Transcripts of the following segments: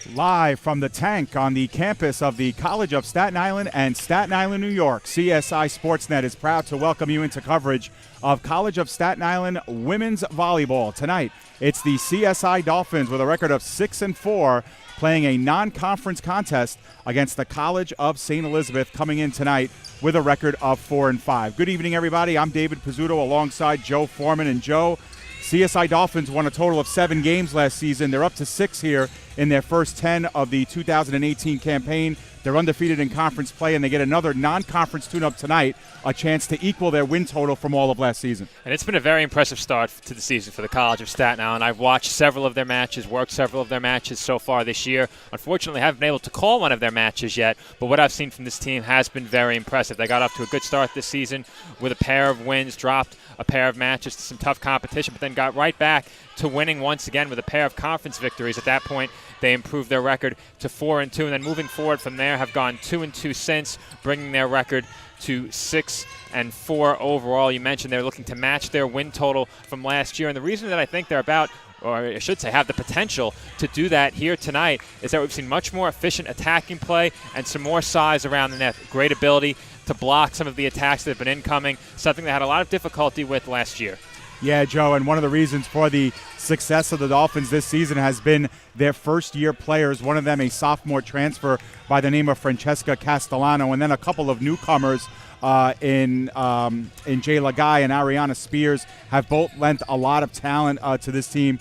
Live from the tank on the campus of the College of Staten Island and Staten Island, New York, CSI Sportsnet is proud to welcome you into coverage of College of Staten Island women's volleyball. Tonight, it's the CSI Dolphins with a record of 6-4 playing a non-conference contest against the College of St. Elizabeth, coming in tonight with a record of 4-5. Good evening, everybody. I'm David Pizzuto alongside Joe Foreman. And Joe, CSI Dolphins won a total of 7 games last season. They're up to 6 here in their first 10 of the 2018 campaign. They're undefeated in conference play, and they get another non-conference tune-up tonight, a chance to equal their win total from all of last season. And it's been a very impressive start to the season for the College of Staten Island. I've watched several of their matches, worked several of their matches so far this year. Unfortunately, I haven't been able to call one of their matches yet, but what I've seen from this team has been very impressive. They got off to a good start this season with a pair of wins, dropped a pair of matches to some tough competition, but then got right back to winning once again with a pair of conference victories. At that point, they improved their record to 4-2, and then moving forward from there have gone 2-2 since, bringing their record to 6-4 overall. You mentioned they're looking to match their win total from last year, and the reason that I think they're about, or I should say have the potential to do that here tonight, is that we've seen much more efficient attacking play and some more size around the net. Great ability to block some of the attacks that have been incoming, something they had a lot of difficulty with last year. Yeah, Joe, and one of the reasons for the success of the Dolphins this season has been their first-year players. One of them, a sophomore transfer by the name of Francesca Castellano, and then a couple of newcomers in Jayla Guy and Ariana Spears have both lent a lot of talent to this team.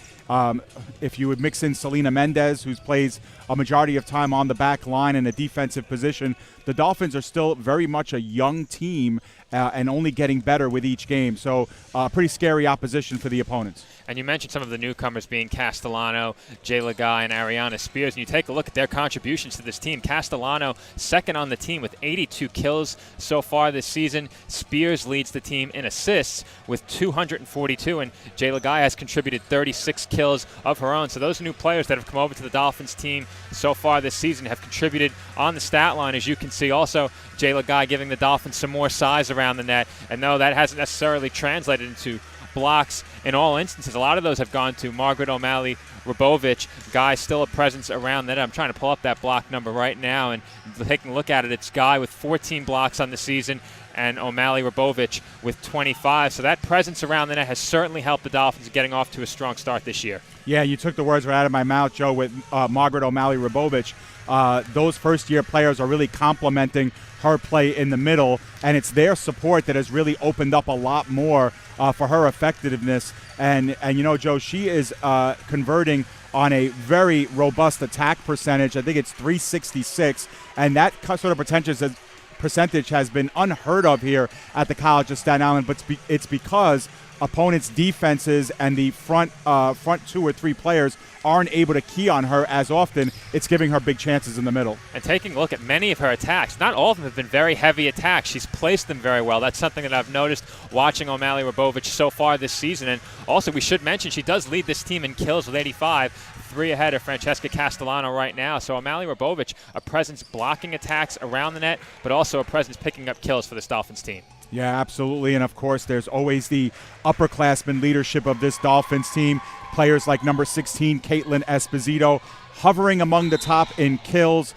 If you would mix in Selena Mendez, who plays a majority of time on the back line in a defensive position, the Dolphins are still very much a young team and only getting better with each game. So pretty scary opposition for the opponents. And you mentioned some of the newcomers being Castellano, Jayla Guy, and Ariana Spears. And you take a look at their contributions to this team. Castellano, second on the team with 82 kills so far this season. Spears leads the team in assists with 242, and Jayla Guy has contributed 36 kills of her own. So those new players that have come over to the Dolphins team so far this season have contributed on the stat line, as you can see. Also, Jayla Guy giving the Dolphins some more size around the net. And no, that hasn't necessarily translated into blocks in all instances. A lot of those have gone to Margaret O'Malley Rabovich. Guy still a presence around that. I'm trying to pull up that block number right now, and taking a look at it, it's Guy with 14 blocks on the season and O'Malley Rabovich with 25. So that presence around the net has certainly helped the Dolphins getting off to a strong start this year. Yeah, you took the words right out of my mouth, Joe, with Margaret O'Malley Rabovich. Those first-year players are really complementing her play in the middle, and it's their support that has really opened up a lot more for her effectiveness. And you know, Joe, she is converting on a very robust attack percentage. I think it's 366, and that sort of percentage has been unheard of here at the College of Staten Island, but it's because opponents' defenses and the front 2 or 3 players aren't able to key on her as often. It's giving her big chances in the middle. And taking a look at many of her attacks, not all of them have been very heavy attacks. She's placed them very well. That's something that I've noticed watching O'Malley Rabovich so far this season. And also, we should mention she does lead this team in kills with 85, 3 ahead of Francesca Castellano right now. So O'Malley Rabovich, a presence blocking attacks around the net, but also a presence picking up kills for this Dolphins team. Yeah, absolutely. And, of course, there's always the upperclassman leadership of this Dolphins team. Players like number 16, Caitlin Esposito, hovering among the top in kills,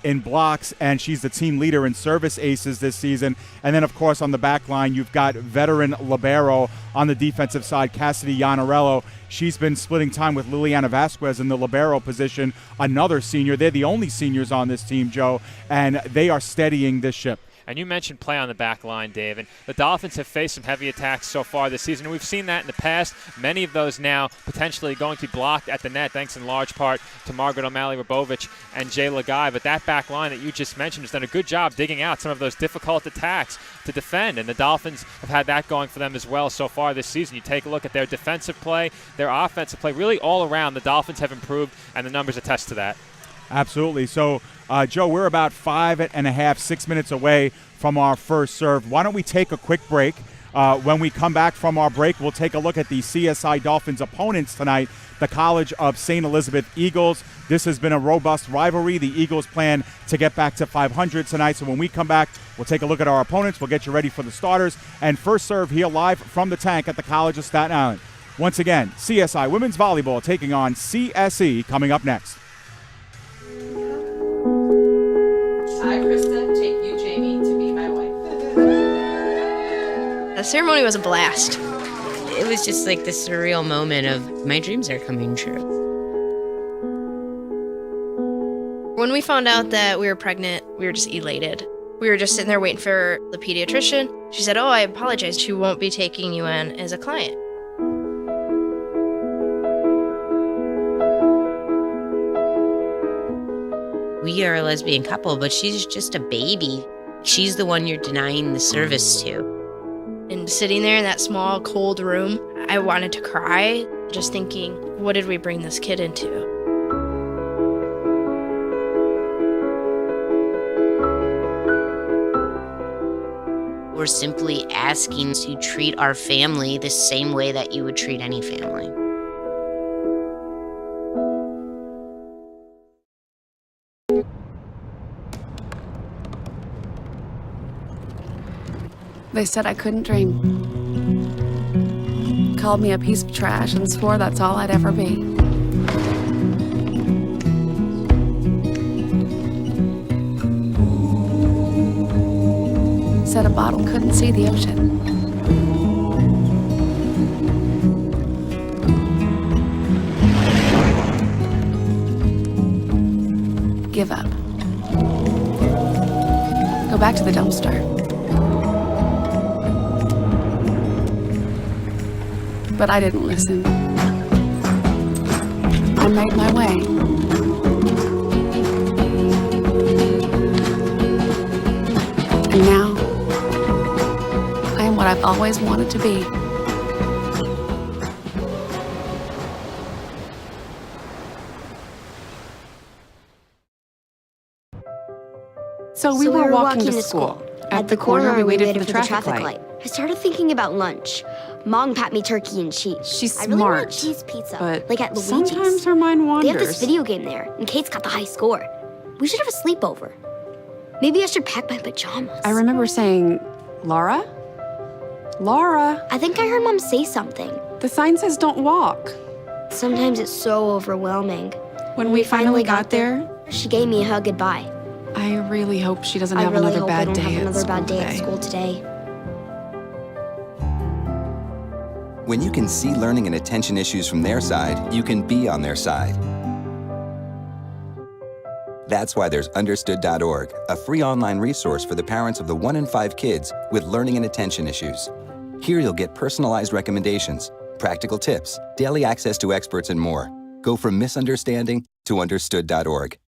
in blocks, and she's the team leader in service aces this season. And then, of course, on the back line, you've got veteran libero on the defensive side, Cassidy Iannarello. She's been splitting time with Liliana Vasquez in the libero position, another senior. They're the only seniors on this team, Joe, and they are steadying this ship. And you mentioned play on the back line, Dave. And the Dolphins have faced some heavy attacks so far this season. We've seen that in the past. Many of those now potentially going to be blocked at the net, thanks in large part to Margaret O'Malley Rabovich and Jayla Guy. But that back line that you just mentioned has done a good job digging out some of those difficult attacks to defend. And the Dolphins have had that going for them as well so far this season. You take a look at their defensive play, their offensive play, really all around. The Dolphins have improved, and the numbers attest to that. Absolutely. So, Joe, we're about 6 minutes away from our first serve. Why don't we take a quick break? When we come back from our break, we'll take a look at the CSI Dolphins opponents tonight, the College of St. Elizabeth Eagles. This has been a robust rivalry. The Eagles plan to get back to 500 tonight. So when we come back, we'll take a look at our opponents. We'll get you ready for the starters. And first serve here live from the tank at the College of Staten Island. Once again, CSI Women's Volleyball taking on CSE coming up next. The ceremony was a blast. It was just like this surreal moment of my dreams are coming true. When we found out that we were pregnant, we were just elated. We were just sitting there waiting for the pediatrician. She said, "Oh, I apologize. She won't be taking you in as a client." We are a lesbian couple, but she's just a baby. She's the one you're denying the service to. And sitting there in that small, cold room, I wanted to cry, just thinking, what did we bring this kid into? We're simply asking to treat our family the same way that you would treat any family. They said I couldn't dream. Called me a piece of trash and swore that's all I'd ever be. Said a bottle couldn't see the ocean. Give up. Go back to the dumpster. But I didn't listen. I made my way. And now, I am what I've always wanted to be. So we were walking to school. At the corner, we waited for the traffic light. I started thinking about lunch. Mom packed me turkey and cheese. She's I really smart, want cheese pizza, but like at Luigi's. sometimes her mind They have this wanders. video game there, and Kate's got the high score. We should have a sleepover. Maybe I should pack my pajamas. I remember saying, Laura? Laura, I think I heard Mom say something. the sign says don't walk. Sometimes it's so overwhelming. When we finally got there, She gave me a hug goodbye. I really hope she doesn't I have really another hope I bad don't day have at another school bad day at today. school today. When you can see learning and attention issues from their side, you can be on their side. That's why there's Understood.org, a free online resource for the parents of the 1 in 5 kids with learning and attention issues. Here you'll get personalized recommendations, practical tips, daily access to experts, and more. Go from misunderstanding to Understood.org.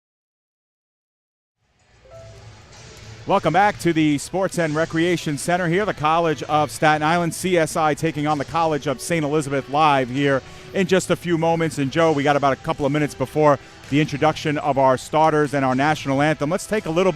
Welcome back to the Sports and Recreation Center here, the College of Staten Island, CSI taking on the College of St. Elizabeth live here in just a few moments. And Joe, we got about a couple of minutes before the introduction of our starters and our national anthem. Let's take a little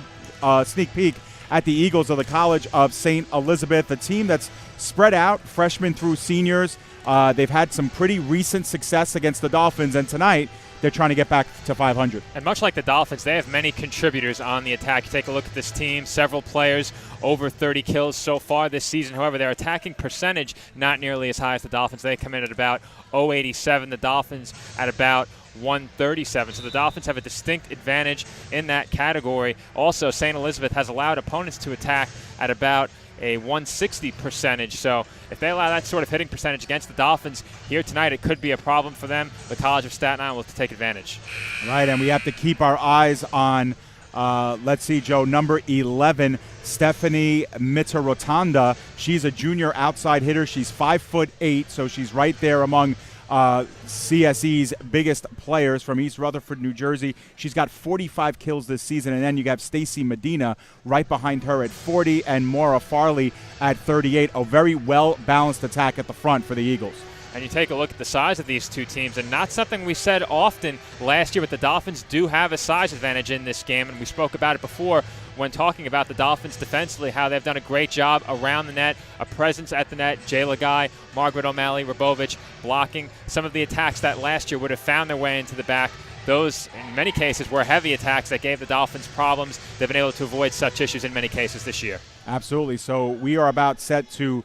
sneak peek at the Eagles of the College of St. Elizabeth, a team that's spread out, freshmen through seniors. They've had some pretty recent success against the Dolphins, and tonight they're trying to get back to 500. And much like the Dolphins, they have many contributors on the attack. You take a look at this team, several players, over 30 kills so far this season. However, their attacking percentage not nearly as high as the Dolphins. They come in at about 0.87. The Dolphins at about 137. So the Dolphins have a distinct advantage in that category. Also, St. Elizabeth has allowed opponents to attack at about a 160 percentage. So if they allow that sort of hitting percentage against the Dolphins here tonight, it could be a problem for them. The College of Staten Island will have to take advantage. Right, and we have to keep our eyes on, let's see, Joe, number 11, Stephanie Mitarotanda. She's a junior outside hitter. She's 5'8", so she's right there among CSE's biggest players from East Rutherford, New Jersey. She's got 45 kills this season, and then you have Stacy Medina right behind her at 40 and Maura Farley at 38. A very well-balanced attack at the front for the Eagles. And you take a look at the size of these two teams, and not something we said often last year, but the Dolphins do have a size advantage in this game, and we spoke about it before when talking about the Dolphins defensively, how they've done a great job around the net, a presence at the net. Jayla Guy, Margaret O'Malley, Rabovich blocking some of the attacks that last year would have found their way into the back. Those, in many cases, were heavy attacks that gave the Dolphins problems. They've been able to avoid such issues in many cases this year. Absolutely. So we are about set to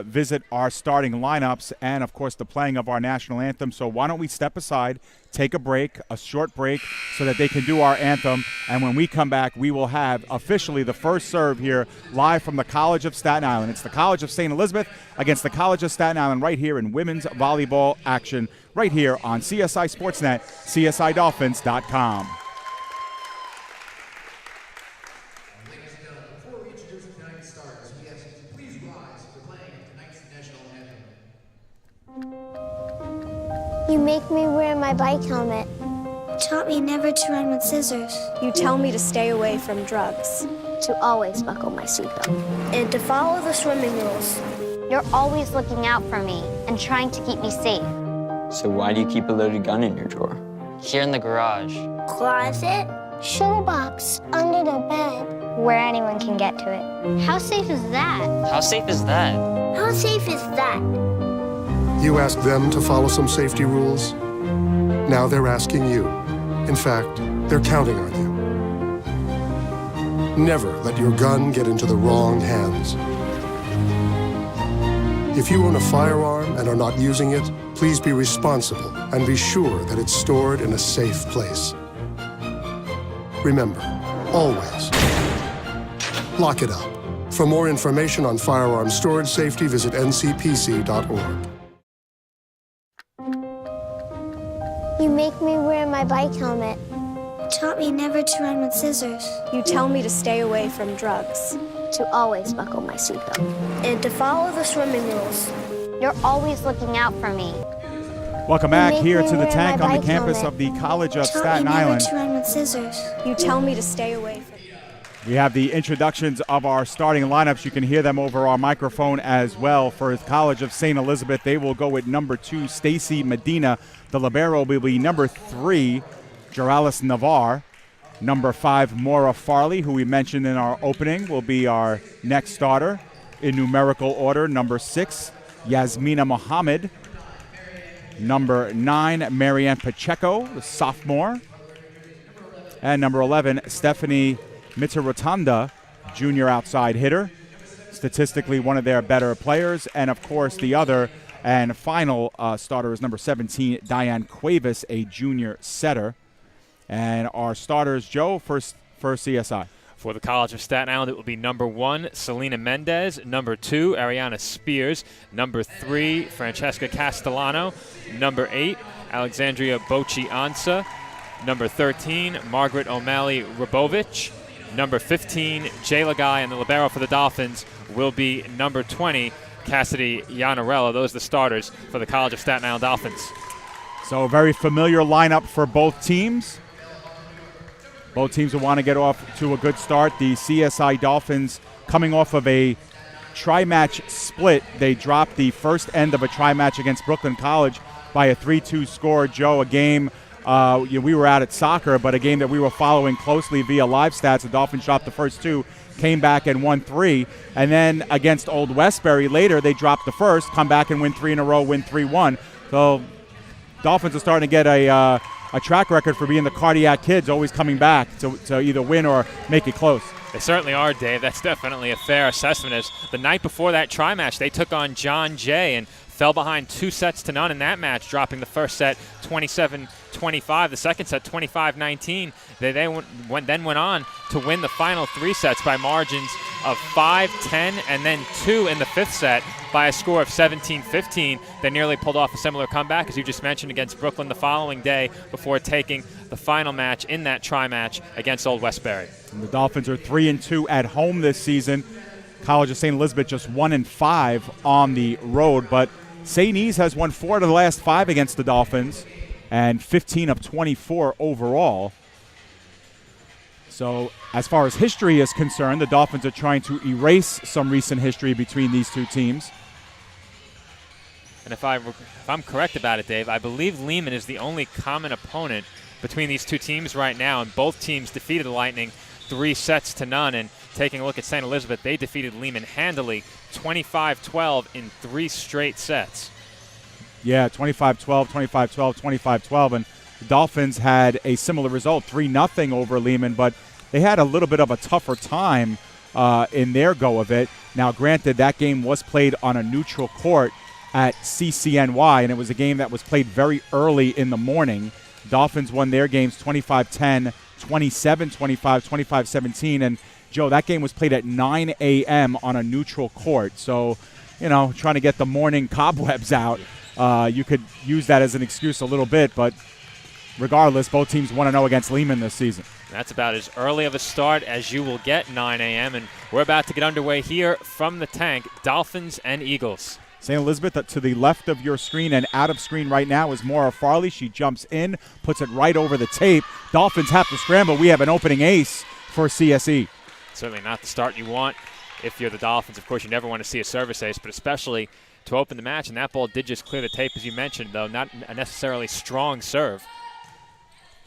visit our starting lineups and, of course, the playing of our national anthem. So why don't we step aside, take a short break, so that they can do our anthem. And when we come back, we will have officially the first serve here live from the College of Staten Island. It's the College of St. Elizabeth against the College of Staten Island right here in women's volleyball action right here on CSI Sportsnet, CSIDolphins.com. You make me wear my bike helmet. Taught me never to run with scissors. You tell me to stay away from drugs. To always buckle my seatbelt. And to follow the swimming rules. You're always looking out for me and trying to keep me safe. So why do you keep a loaded gun in your drawer? Here in the garage. Closet. Shoebox under the bed. Where anyone can get to it. How safe is that? How safe is that? How safe is that? You asked them to follow some safety rules. Now they're asking you. In fact, they're counting on you. Never let your gun get into the wrong hands. If you own a firearm and are not using it, please be responsible and be sure that it's stored in a safe place. Remember, always lock it up. For more information on firearm storage safety, visit ncpc.org. You make me wear my bike helmet. Taught me never to run with scissors. You tell me to stay away from drugs. To always buckle my seatbelt. And to follow the swimming rules. You're always looking out for me. Welcome back make here me to the wear tank my on the bike campus helmet. of the College of Taught Staten me never Island. to run with scissors. You tell me to stay away from We have the introductions of our starting lineups. You can hear them over our microphone as well. For College of St. Elizabeth, they will go with number 2, Stacy Medina. The libero will be number 3, Jeralis Navar. Number 5, Maura Farley, who we mentioned in our opening, will be our next starter. In numerical order, number 6, Yasmina Mohammed. Number 9, Marianne Pacheco, the sophomore. And number 11, Stephanie Mitarotanda, junior outside hitter. Statistically, one of their better players. And, of course, the other and final starter is number 17, Diane Cuevas, a junior setter. And our starters, Joe, for CSI. For the College of Staten Island, it will be number 1, Selena Mendez. Number 2, Ariana Spears. Number 3, Francesca Castellano. Number 8, Alexandria Bocci-Ansa. Number 13, Margaret O'Malley Rabovich. Number 15, Jayla Guy, and the libero for the Dolphins will be number 20, Cassidy Yanarella. Those are the starters for the College of Staten Island Dolphins. So a very familiar lineup for both teams. Both teams will want to get off to a good start. The CSI Dolphins coming off of a tri-match split. They dropped the first end of a tri-match against Brooklyn College by a 3-2 score. Joe, a game we were out at soccer, but a game that we were following closely via live stats. The Dolphins dropped the first 2, came back and won 3. And then against Old Westbury later, they dropped the first, come back and win 3 in a row, win 3-1. So Dolphins are starting to get a track record for being the cardiac kids, always coming back to either win or make it close. They certainly are, Dave. That's definitely a fair assessment. As the night before that tri-match, they took on John Jay and fell behind 2-0 in that match, dropping the first set 27-25, the second set 25-19. They then went on to win the final 3 sets by margins of 5-10 and then 2 in the 5th set by a score of 17-15. They nearly pulled off a similar comeback, as you just mentioned, against Brooklyn the following day before taking the final match in that tri-match against Old Westbury. And the Dolphins are 3-2 at home this season. College of St. Elizabeth just 1-5 on the road, but St. E's has won 4 of the last 5 against the Dolphins and 15 of 24 overall. So as far as history is concerned, the Dolphins are trying to erase some recent history between these two teams. And if I'm correct about it, Dave, I believe Lehman is the only common opponent between these two teams right now, and both teams defeated the Lightning 3-0. And taking a look at St. Elizabeth, they defeated Lehman handily 25-12 in 3 straight sets. Yeah, 25-12, 25-12, 25-12. And the Dolphins had a similar result, 3-0 over Lehman, but they had a little bit of a tougher time in their go of it. Now, granted, that game was played on a neutral court at CCNY, and it was a game that was played very early in the morning. Dolphins won their games 25-10, 27-25, 25-17, and Joe, that game was played at 9 a.m. on a neutral court. So, trying to get the morning cobwebs out, you could use that as an excuse a little bit, but regardless, both teams 1-0 against Lehman this season. That's about as early of a start as you will get, 9 a.m., and we're about to get underway here from the tank, Dolphins and Eagles. St. Elizabeth, to the left of your screen and out of screen right now is Maura Farley. She jumps in, puts it right over the tape. Dolphins have to scramble. We have an opening ace for CSE. Certainly not the start you want if you're the Dolphins. Of course, you never want to see a service ace, but especially to open the match. And that ball did just clear the tape, as you mentioned, though not a necessarily strong serve.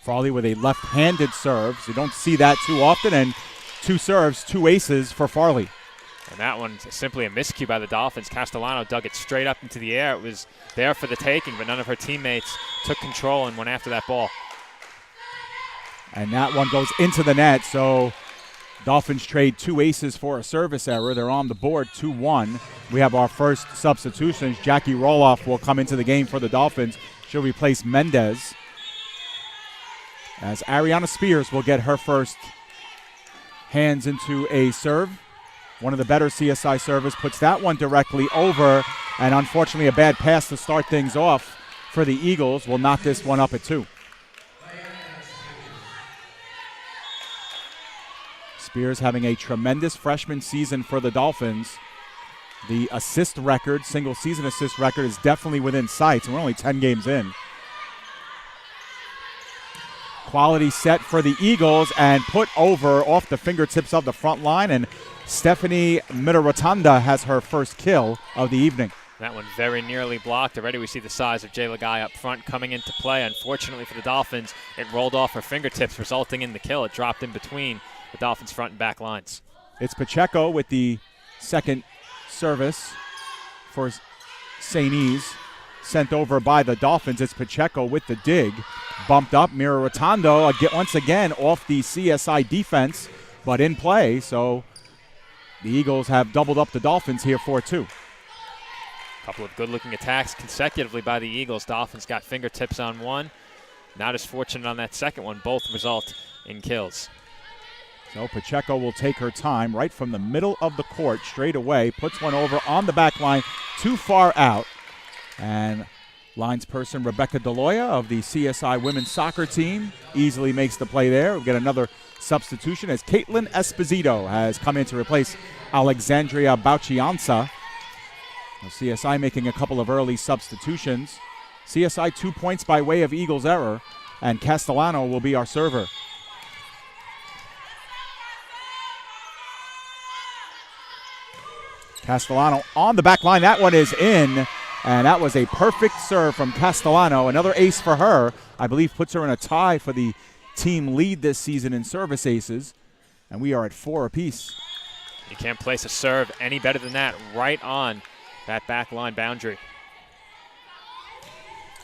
Farley with a left-handed serve. So you don't see that too often. And 2 serves, 2 aces for Farley. And that one's simply a miscue by the Dolphins. Castellano dug it straight up into the air. It was there for the taking, but none of her teammates took control and went after that ball. And that one goes into the net, so Dolphins trade 2 aces for a service error. They're on the board 2-1. We have our first substitutions. Jackie Roloff will come into the game for the Dolphins. She'll replace Mendez, as Ariana Spears will get her first hands into a serve. One of the better CSI servers puts that one directly over, and unfortunately a bad pass to start things off for the Eagles will knock this one up at 2. Spears having a tremendous freshman season for the Dolphins. The assist record, single season assist record, is definitely within sight, and we're only 10 games in. Quality set for the Eagles and put over off the fingertips of the front line, and Stephanie Mitarotanda has her first kill of the evening. That one very nearly blocked. Already we see the size of Jayla Guy up front coming into play. Unfortunately for the Dolphins, it rolled off her fingertips, resulting in the kill. It dropped in between the Dolphins' front and back lines. It's Pacheco with the second service for St. E's, sent over by the Dolphins. It's Pacheco with the dig. Bumped up. Mira Rotondo once again off the CSI defense, but in play. So the Eagles have doubled up the Dolphins here 4-2. A couple of good-looking attacks consecutively by the Eagles. Dolphins got fingertips on one. Not as fortunate on that second one. Both result in kills. So Pacheco will take her time right from the middle of the court straight away. Puts one over on the back line, too far out. And linesperson Rebecca Deloya of the CSI women's soccer team easily makes the play there. We'll get another substitution as Caitlin Esposito has come in to replace Alexandria Bauchianza. CSI making a couple of early substitutions. CSI 2 points by way of Eagles error, and Castellano will be our server. Castellano on the back line. That one is in, and that was a perfect serve from Castellano. Another ace for her. I believe puts her in a tie for the team lead this season in service aces, and we are at 4 apiece. You can't place a serve any better than that, right on that back line boundary.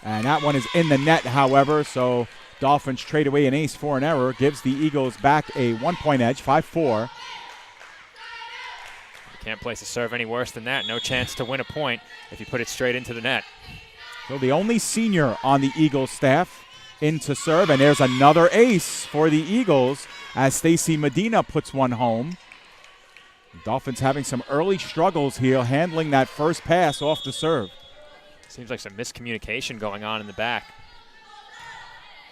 And that one is in the net, however, so Dolphins trade away an ace for an error. Gives the Eagles back a 1-point edge, 5-4. Can't place a serve any worse than that. No chance to win a point if you put it straight into the net. So the only senior on the Eagles staff into serve, and there's another ace for the Eagles as Stacy Medina puts one home. Dolphins having some early struggles here handling that first pass off the serve. Seems like some miscommunication going on in the back.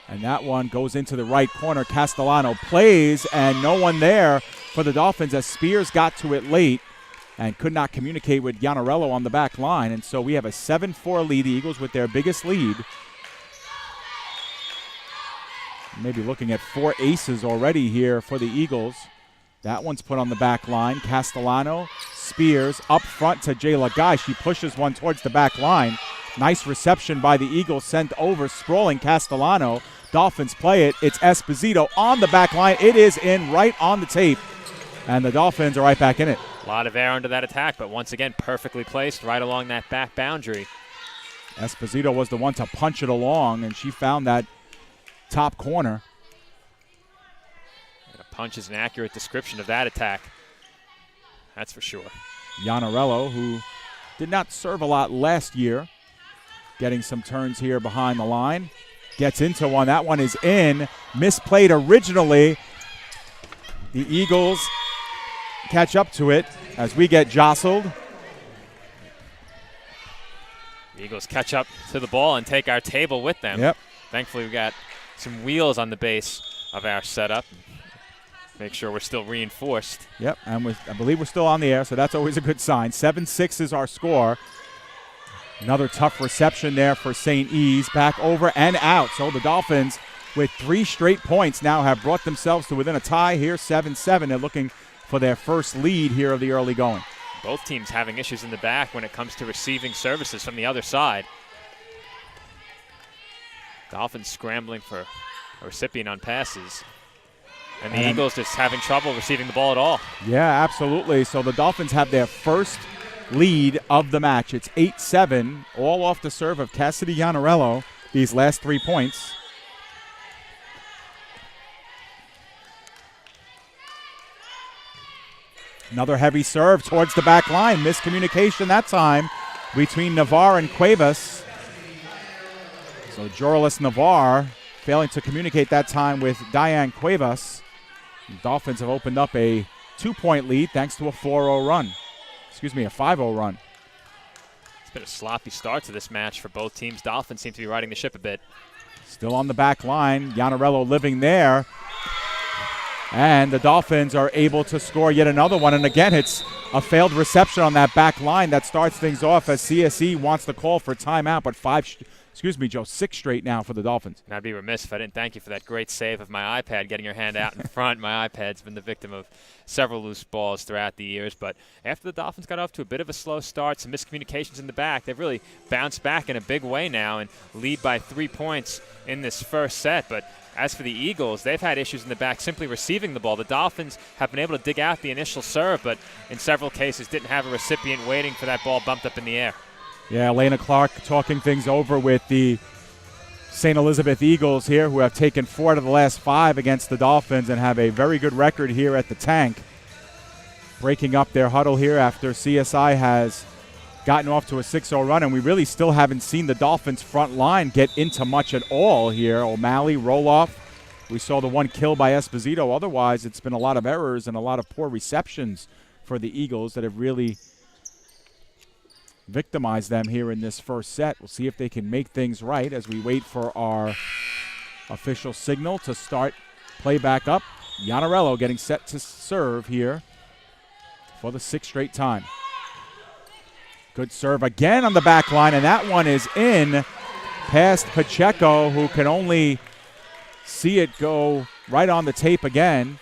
And that one goes into the right corner. Castellano plays, and no one there for the Dolphins as Spears got to it late and could not communicate with Gianarello on the back line. And so we have a 7-4 lead. The Eagles with their biggest lead. Maybe looking at 4 aces already here for the Eagles. That one's put on the back line. Castellano, Spears up front to Jayla Guy. She pushes one towards the back line. Nice reception by the Eagles, sent over, sprawling Castellano. Dolphins play it. It's Esposito on the back line. It is in right on the tape. And the Dolphins are right back in it. A lot of air under that attack, but once again, perfectly placed right along that back boundary. Esposito was the one to punch it along, and she found that top corner. And a punch is an accurate description of that attack. That's for sure. Iannarello, who did not serve a lot last year, getting some turns here behind the line. Gets into one. That one is in. Misplayed originally. The Eagles catch up to it as we get jostled. The Eagles catch up to the ball and take our table with them. Yep. Thankfully, we got some wheels on the base of our setup. Make sure we're still reinforced. Yep, and I believe we're still on the air, so that's always a good sign. 7-6 is our score. Another tough reception there for St. E's. Back over and out. So the Dolphins, with 3 straight points, now have brought themselves to within a tie here, 7-7. They're looking for their first lead here of the early going. Both teams having issues in the back when it comes to receiving services from the other side. Dolphins scrambling for a recipient on passes. And the Eagles just having trouble receiving the ball at all. Yeah, absolutely. So the Dolphins have their first lead of the match. It's 8-7, all off the serve of Cassidy Iannarello, these last 3 points. Another heavy serve towards the back line. Miscommunication that time between Navarre and Cuevas. So Joralis Navarre failing to communicate that time with Diane Cuevas. The Dolphins have opened up a 2-point lead thanks to a 4-0 run. Excuse me, a 5-0 run. It's been a sloppy start to this match for both teams. Dolphins seem to be riding the ship a bit. Still on the back line. Iannarello living there. And the Dolphins are able to score yet another one. And again, it's a failed reception on that back line that starts things off as CSE wants the call for timeout, but 6 straight now for the Dolphins. And I'd be remiss if I didn't thank you for that great save of my iPad, getting your hand out in front. My iPad's been the victim of several loose balls throughout the years. But after the Dolphins got off to a bit of a slow start, some miscommunications in the back, they've really bounced back in a big way now and lead by 3 points in this first set. But as for the Eagles, they've had issues in the back simply receiving the ball. The Dolphins have been able to dig out the initial serve, but in several cases didn't have a recipient waiting for that ball bumped up in the air. Yeah, Elena Clark talking things over with the St. Elizabeth Eagles here, who have taken 4 out of the last 5 against the Dolphins and have a very good record here at the Tank. Breaking up their huddle here after CSI has gotten off to a 6-0 run, and we really still haven't seen the Dolphins' front line get into much at all here. O'Malley, Roloff. We saw the one kill by Esposito. Otherwise, it's been a lot of errors and a lot of poor receptions for the Eagles that have really victimized them here in this first set. We'll see if they can make things right as we wait for our official signal to start play back up. Iannarello getting set to serve here for the 6th straight time. Good serve again on the back line, and that one is in past Pacheco, who can only see it go right on the tape again.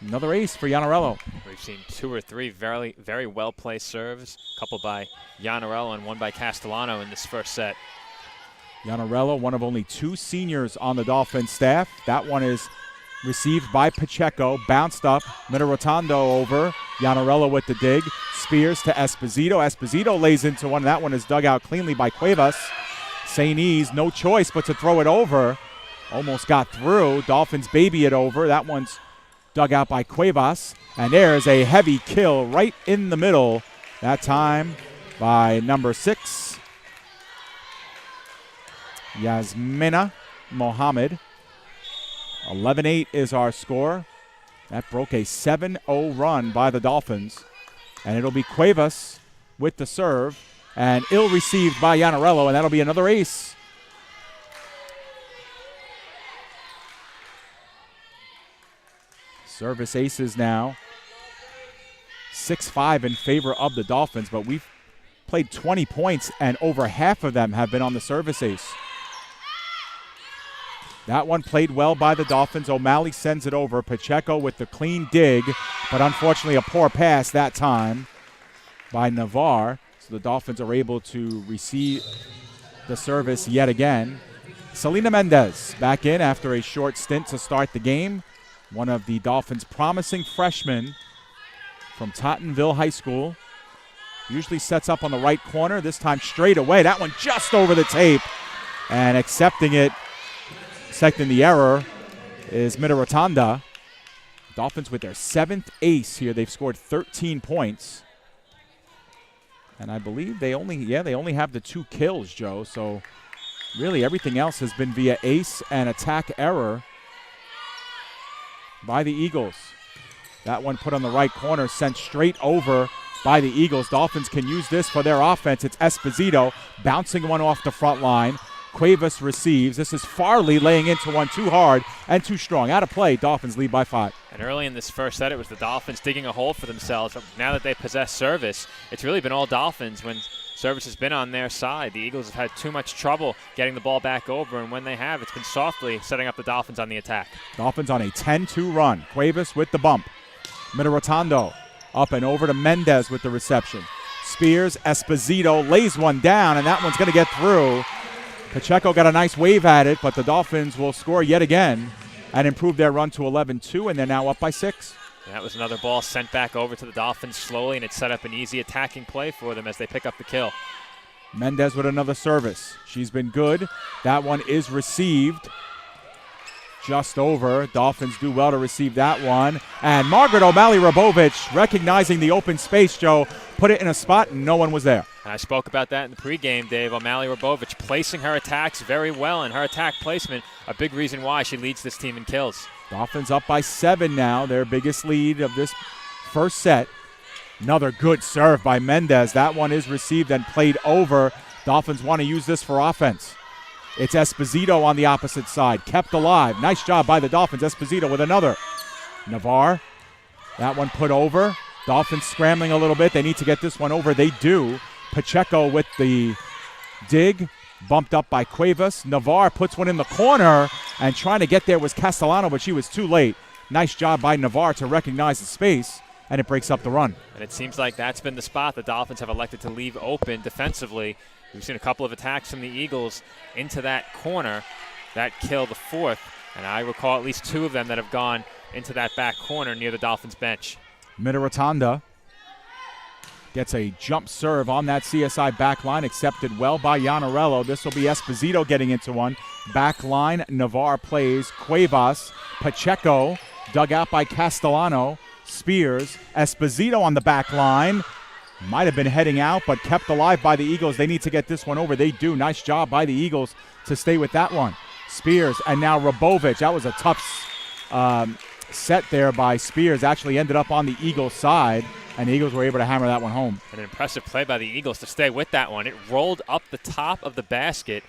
Another ace for Iannarello. We've seen 2 or 3 very, very well-placed serves, a couple by Iannarello and one by Castellano in this first set. Iannarello, one of only 2 seniors on the Dolphins staff. That one is received by Pacheco, bounced up, Mitarotondo over. Iannarello with the dig. Spears to Esposito. Esposito lays into one. That one is dug out cleanly by Cuevas. St. E's, no choice but to throw it over. Almost got through. Dolphins baby it over. That one's dug out by Cuevas. And there's a heavy kill right in the middle. That time by number 6, Yasmina Mohammed. 11-8 is our score. That broke a 7-0 run by the Dolphins. And it'll be Cuevas with the serve. And ill received by Iannarello, and that'll be another ace. Service aces now. 6-5 in favor of the Dolphins, but we've played 20 points, and over half of them have been on the service ace. That one played well by the Dolphins. O'Malley sends it over. Pacheco with the clean dig, but unfortunately a poor pass that time by Navarre. So the Dolphins are able to receive the service yet again. Selena Mendez back in after a short stint to start the game. One of the Dolphins' promising freshmen from Tottenville High School. Usually sets up on the right corner. This time straight away. That one just over the tape. And accepting the error is Mitarotonda. Dolphins with their 7th ace here. They've scored 13 points. And I believe they only have the 2 kills, Joe. So really everything else has been via ace and attack error by the Eagles. That one put on the right corner, sent straight over by the Eagles. Dolphins can use this for their offense. It's Esposito bouncing one off the front line. Cuevas receives. This is Farley laying into one too hard and too strong. Out of play, Dolphins lead by 5. And early in this first set, it was the Dolphins digging a hole for themselves. Now that they possess service, it's really been all Dolphins when service has been on their side. The Eagles have had too much trouble getting the ball back over, and when they have, it's been softly setting up the Dolphins on the attack. Dolphins on a 10-2 run. Cuevas with the bump. Mitarotondo up and over to Mendez with the reception. Spears, Esposito lays one down, and that one's going to get through. Pacheco got a nice wave at it, but the Dolphins will score yet again and improve their run to 11-2, and they're now up by 6. And that was another ball sent back over to the Dolphins slowly, and it set up an easy attacking play for them as they pick up the kill. Mendez with another service. She's been good. That one is received. Just over. Dolphins do well to receive that one. And Margaret O'Malley-Rabovich, recognizing the open space, Joe, put it in a spot and no one was there. And I spoke about that in the pregame, Dave. O'Malley-Rabovich placing her attacks very well, and her attack placement, a big reason why she leads this team in kills. Dolphins up by 7 now, their biggest lead of this first set. Another good serve by Mendez. That one is received and played over. Dolphins want to use this for offense. It's Esposito on the opposite side, kept alive. Nice job by the Dolphins. Esposito with another. Navarre, that one put over. Dolphins scrambling a little bit. They need to get this one over. They do. Pacheco with the dig, bumped up by Cuevas. Navarre puts one in the corner, and trying to get there was Castellano, but she was too late. Nice job by Navarre to recognize the space, and it breaks up the run. And it seems like that's been the spot the Dolphins have elected to leave open defensively. We've seen a couple of attacks from the Eagles into that corner. That killed the 4th, and I recall at least 2 of them that have gone into that back corner near the Dolphins bench. Mitarotonda gets a jump serve on that CSI back line, accepted well by Yanarello. This will be Esposito getting into one. Back line, Navarre plays. Cuevas, Pacheco, dug out by Castellano. Spears, Esposito on the back line. Might have been heading out, but kept alive by the Eagles. They need to get this one over. They do. Nice job by the Eagles to stay with that one. Spears, and now Rabovich. That was a tough set there by Spears. Actually ended up on the Eagles' side, and the Eagles were able to hammer that one home. An impressive play by the Eagles to stay with that one. It rolled up the top of the basket,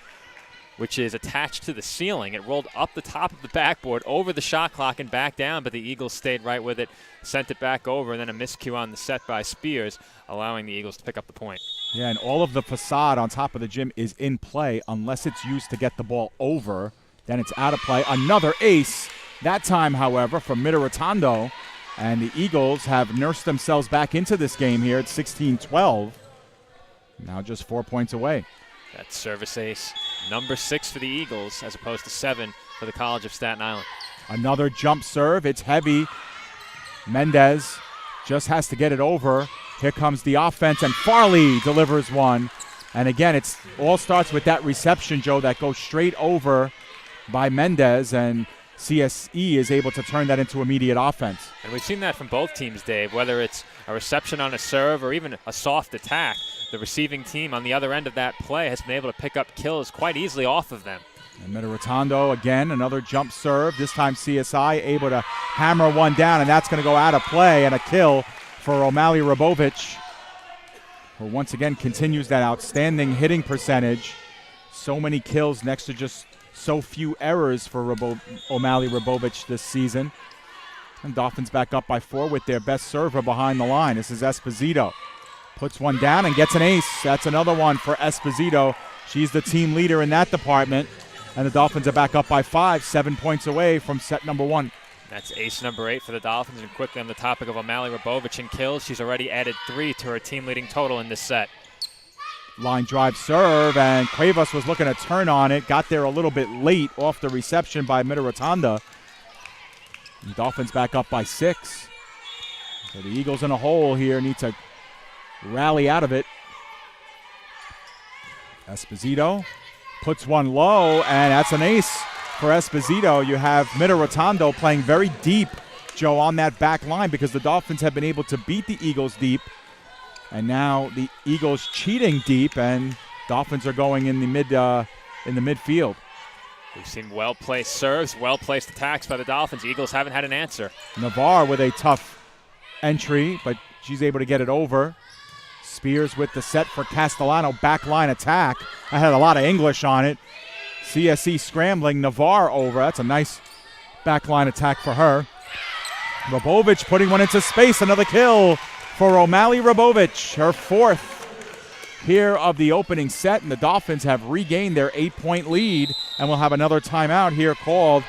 which is attached to the ceiling. It rolled up the top of the backboard, over the shot clock, and back down, but the Eagles stayed right with it, sent it back over, and then a miscue on the set by Spears, allowing the Eagles to pick up the point. Yeah, and all of the facade on top of the gym is in play unless it's used to get the ball over. Then it's out of play. Another ace, that time, however, from Mitarotondo. And the Eagles have nursed themselves back into this game here at 16-12. Now just 4 points away. That service ace, number 6 for the Eagles, as opposed to 7 for the College of Staten Island. Another jump serve. It's heavy. Mendez just has to get it over. Here comes the offense, and Farley delivers one. And again, it all starts with that reception, Joe, that goes straight over by Mendez, and CSE is able to turn that into immediate offense. And we've seen that from both teams, Dave, whether it's a reception on a serve or even a soft attack. The receiving team on the other end of that play has been able to pick up kills quite easily off of them. And Mitarotondo, again, another jump serve. This time CSI able to hammer one down, and that's going to go out of play, and a kill for O'Malley-Rabovich, who once again continues that outstanding hitting percentage. So many kills next to just so few errors for O'Malley-Rabovich this season. And Dolphins back up by 4 with their best server behind the line. This is Esposito. Puts one down and gets an ace. That's another one for Esposito. She's the team leader in that department. And the Dolphins are back up by 5, 7 points away from set number 1. That's ace number 8 for the Dolphins. And quickly on the topic of O'Malley-Rabovich and kills, she's already added 3 to her team-leading total in this set. Line drive serve, and Cuevas was looking to turn on it. Got there a little bit late off the reception by Mitarotonda. The Dolphins back up by 6. So the Eagles in a hole here need to rally out of it. Esposito puts one low, and that's an ace for Esposito. You have Mitarotondo playing very deep Joe, on that back line because the Dolphins have been able to beat the Eagles deep. And now the Eagles cheating deep, and Dolphins are going in the midfield. We've seen well-placed serves, well-placed attacks by the Dolphins. Eagles haven't had an answer. Navarre with a tough entry, but she's able to get it over. Spears with the set for Castellano. Backline attack. I had a lot of English on it. CSE scrambling. Navarre over. That's a nice backline attack for her. Rabovich putting one into space. Another kill for O'Malley Rabovich. Her fourth here of the opening set, and the Dolphins have regained their 8-point lead, and we'll have another timeout here called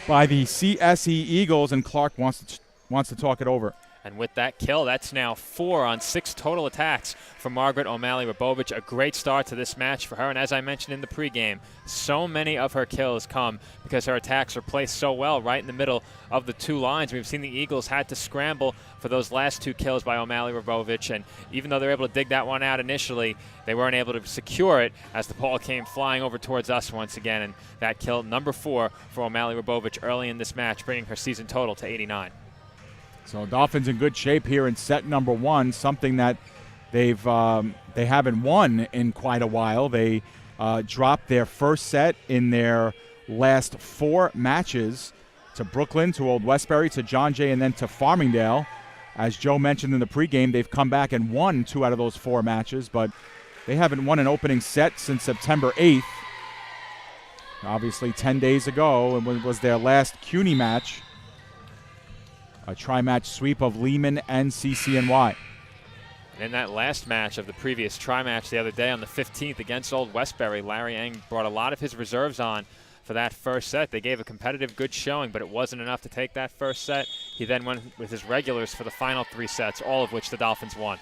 by the CSE Eagles, and Clark wants to talk it over. And with that kill, that's now 4 on 6 total attacks for Margaret O'Malley Rabovich. A great start to this match for her. And as I mentioned in the pregame, so many of her kills come because her attacks are placed so well right in the middle of the two lines. We've seen the Eagles had to scramble for those last 2 kills by O'Malley Rabovich. And even though they were able to dig that one out initially, they weren't able to secure it as the ball came flying over towards us once again. And that kill, number 4 for O'Malley Rabovich early in this match, bringing her season total to 89. So Dolphins in good shape here in set number 1, something that they haven't won in quite a while. They dropped their first set in their last 4 matches to Brooklyn, to Old Westbury, to John Jay, and then to Farmingdale. As Joe mentioned in the pregame, they've come back and won 2 out of those 4 matches, but they haven't won an opening set since September 8th. Obviously 10 days ago, it was their last CUNY match. A tri-match sweep of Lehman and CCNY. In that last match of the previous tri-match the other day on the 15th against Old Westbury, Larry Eng brought a lot of his reserves on for that first set. They gave a competitive, good showing, but it wasn't enough to take that first set. He then went with his regulars for the final 3 sets, all of which the Dolphins won.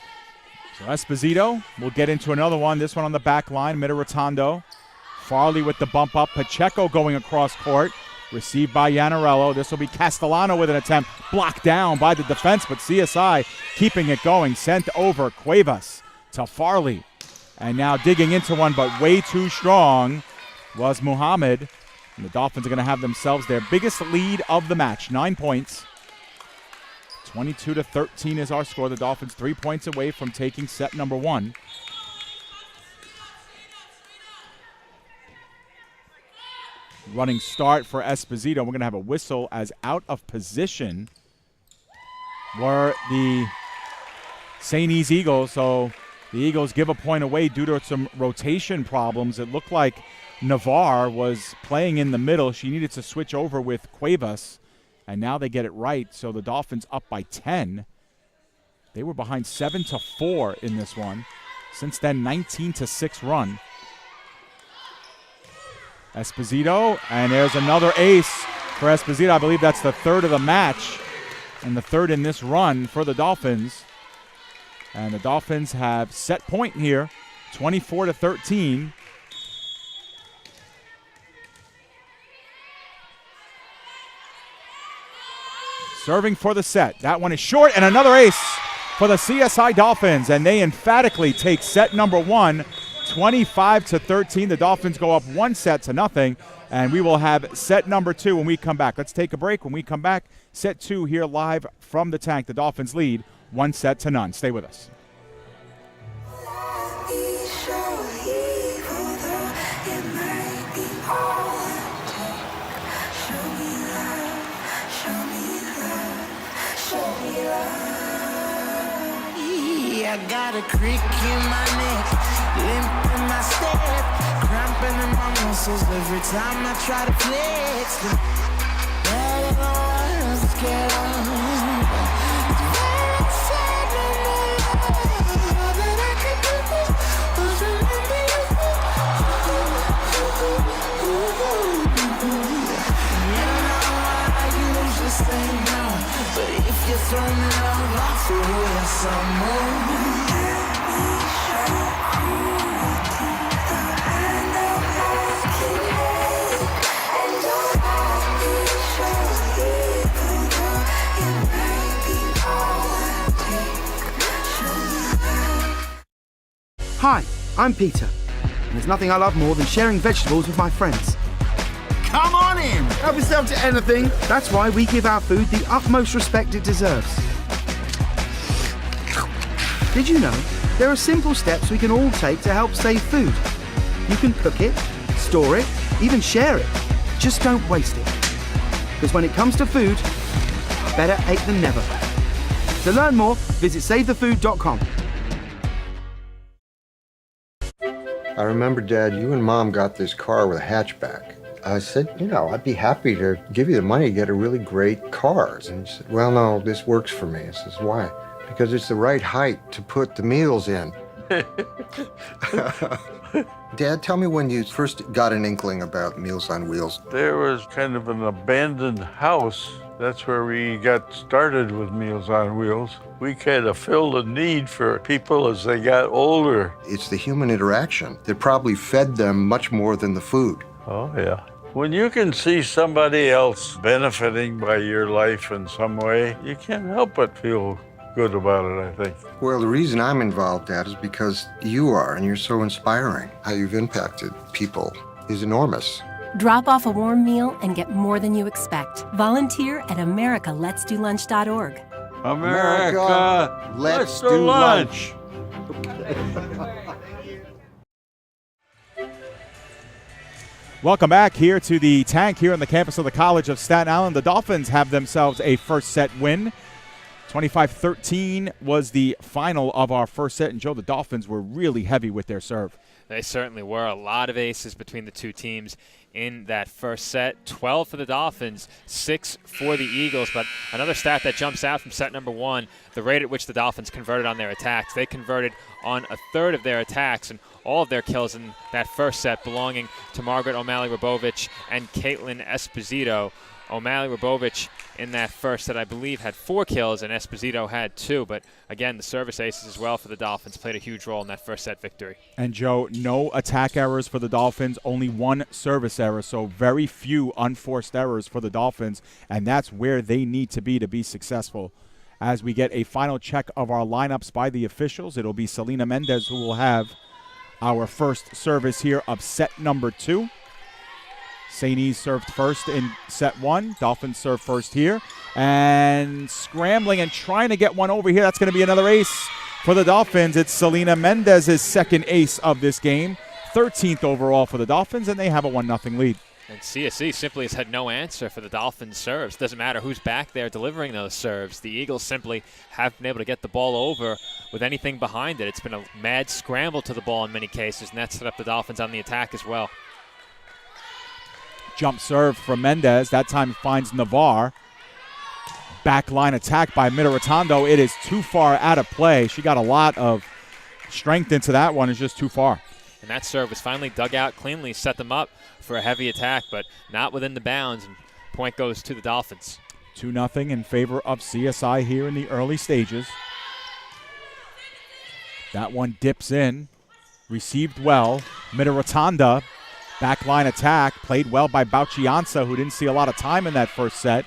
So Esposito will get into another one, this one on the back line, Mitaratondo. Farley with the bump up, Pacheco going across court. Received by Yanarello. This will be Castellano with an attempt. Blocked down by the defense, but CSI keeping it going. Sent over Cuevas to Farley. And now digging into one, but way too strong was Muhammad. And the Dolphins are going to have themselves their biggest lead of the match. 9 points. 22-13 is our score. The Dolphins 3 points away from taking set number 1. Running start for Esposito. We're going to have a whistle as out of position were the St. E's Eagles. So the Eagles give a point away due to some rotation problems. It looked like Navarre was playing in the middle. She needed to switch over with Cuevas, and now they get it right. So the Dolphins up by 10. They were behind 7-4 in this one. Since then, 19-6 run. Esposito, and there's another ace for Esposito. I believe that's the 3rd of the match and the 3rd in this run for the Dolphins. And the Dolphins have set point here, 24-13. Serving for the set. That one is short, and another ace for the CSI Dolphins, and they emphatically take set number 1. 25-13. The Dolphins go up 1-0, and we will have set number 2 when we come back. Let's take a break. When we come back, set 2 here live from the tank. The Dolphins lead 1-0. Stay with us. I got a crick in my neck, limp in my step, cramping in my muscles every time I try to flex. But I don't wanna get on. It's very sad when all that I can do was remember you. You know I usually say no, but if you throw me love, I'll throw you some more. Hi, I'm Peter, and there's nothing I love more than sharing vegetables with my friends. Come on in. Help yourself to anything. That's why we give our food the utmost respect it deserves. Did you know there are simple steps we can all take to help save food? You can cook it, store it, even share it. Just don't waste it. Because when it comes to food, better ate than never. To learn more, visit SaveTheFood.com. I remember, Dad, you and Mom got this car with a hatchback. I said, I'd be happy to give you the money to get a really great car. And he said, well, no, this works for me. I says, why? Because it's the right height to put the meals in. Dad, tell me when you first got an inkling about Meals on Wheels. There was kind of an abandoned house. That's where we got started with Meals on Wheels. We kind of filled a need for people as they got older. It's the human interaction that probably fed them much more than the food. Oh, yeah. When you can see somebody else benefiting by your life in some way, you can't help but feel good about it, I think. Well, the reason I'm involved, Dad, is because you are, and you're so inspiring. How you've impacted people is enormous. Drop off a warm meal and get more than you expect. Volunteer at americaletsdolunch.org. America, let's do lunch. Welcome back here to the Tank here on the campus of the College of Staten Island. The Dolphins have themselves a first set win. 25-13 was the final of our first set. And, Joe, the Dolphins were really heavy with their serve. They certainly were. A lot of aces between the two teams in that first set. 12 for the Dolphins, 6 for the Eagles. But another stat that jumps out from set number one, the rate at which the Dolphins converted on their attacks. They converted on a third of their attacks, and all of their kills in that first set belonging to Margaret O'Malley-Rabovich and Caitlin Esposito. O'Malley-Rabovich in that first set, I believe, had 4 kills, and Esposito had 2. But, again, the service aces as well for the Dolphins played a huge role in that first set victory. And, Joe, no attack errors for the Dolphins, only 1 service error, so very few unforced errors for the Dolphins, and that's where they need to be successful. As we get a final check of our lineups by the officials, it'll be Selena Mendez who will have our first service here of set number 2. Sainese served first in set 1. Dolphins serve first here. And scrambling and trying to get one over here. That's going to be another ace for the Dolphins. It's Selena Mendez's second ace of this game. 13th overall for the Dolphins, and they have a 1-0 lead. And CSE simply has had no answer for the Dolphins' serves. Doesn't matter who's back there delivering those serves. The Eagles simply haven't been able to get the ball over with anything behind it. It's been a mad scramble to the ball in many cases, and that set up the Dolphins on the attack as well. Jump serve from Mendez. That time finds Navarre. Backline attack by Mitrotando. It is too far out of play. She got a lot of strength into that one. It's just too far. And that serve was finally dug out cleanly, set them up for a heavy attack, but not within the bounds. And point goes to the Dolphins. 2-0 in favor of CSI here in the early stages. That one dips in. Received well. Mitrotando. Backline attack, played well by Bauchianza, who didn't see a lot of time in that first set.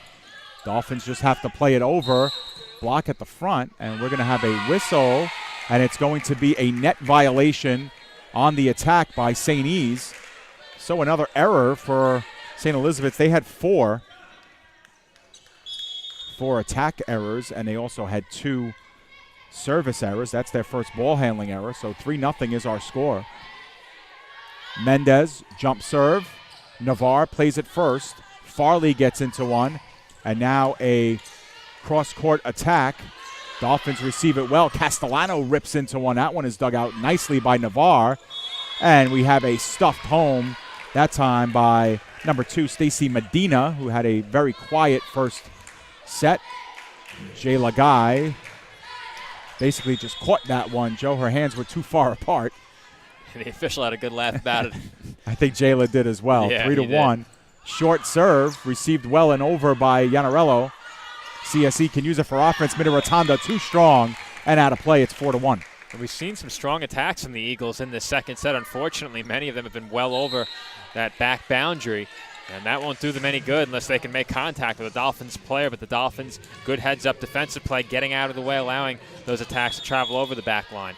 Dolphins just have to play it over, block at the front, and we're going to have a whistle, and it's going to be a net violation on the attack by Sainese. So another error for St. Elizabeth's. They had 4 attack errors, and they also had 2 service errors. That's their first ball handling error, so 3-0 is our score. Mendez, jump serve. Navarre plays it first. Farley gets into one. And now a cross-court attack. Dolphins receive it well. Castellano rips into one. That one is dug out nicely by Navarre. And we have a stuffed home, that time by number 2, Stacy Medina, who had a very quiet first set. Jayla Guy basically just caught that one. Joe, her hands were too far apart. The official had a good laugh about it. I think Jayla did as well. Yeah, 3-1. Short serve, received well and over by Yanarello. CSE can use it for offense. Mitrotando too strong and out of play. It's 4-1. We've seen some strong attacks from the Eagles in this second set. Unfortunately, many of them have been well over that back boundary, and that won't do them any good unless they can make contact with a Dolphins player. But the Dolphins, good heads-up defensive play, getting out of the way, allowing those attacks to travel over the back line.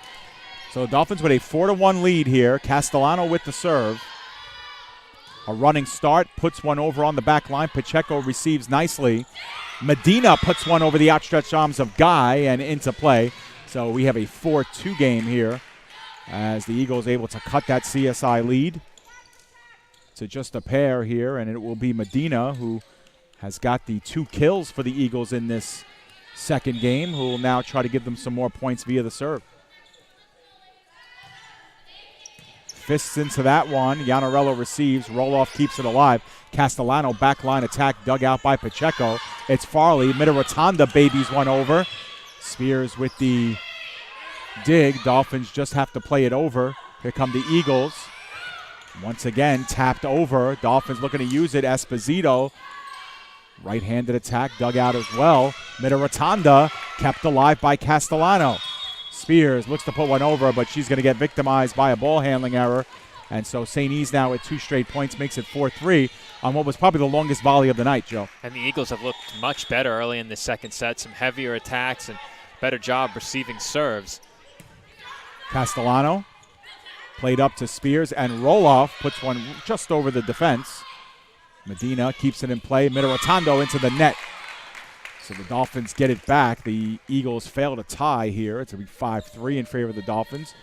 So the Dolphins with a 4-1 lead here. Castellano with the serve. A running start, puts one over on the back line. Pacheco receives nicely. Medina puts one over the outstretched arms of Guy and into play. So we have a 4-2 game here as the Eagles able to cut that CSI lead to just a pair here, and it will be Medina who has got the 2 kills for the Eagles in this second game, who will now try to give them some more points via the serve. Fists into that one. Gianarello receives. Roloff keeps it alive. Castellano backline attack dug out by Pacheco. It's Farley. Mitarotonda babies one over. Spears with the dig. Dolphins just have to play it over. Here come the Eagles. Once again, tapped over. Dolphins looking to use it. Esposito. Right-handed attack dug out as well. Mitarotonda kept alive by Castellano. Spears looks to put one over, but she's going to get victimized by a ball handling error. And so St. E's now at 2 straight points makes it 4-3 on what was probably the longest volley of the night, Joe. And the Eagles have looked much better early in the second set. Some heavier attacks and better job receiving serves. Castellano played up to Spears, and Roloff puts one just over the defense. Medina keeps it in play. Mitarotonda into the net. So the Dolphins get it back. The Eagles fail to tie here. It's going to be 5-3 in favor of the Dolphins.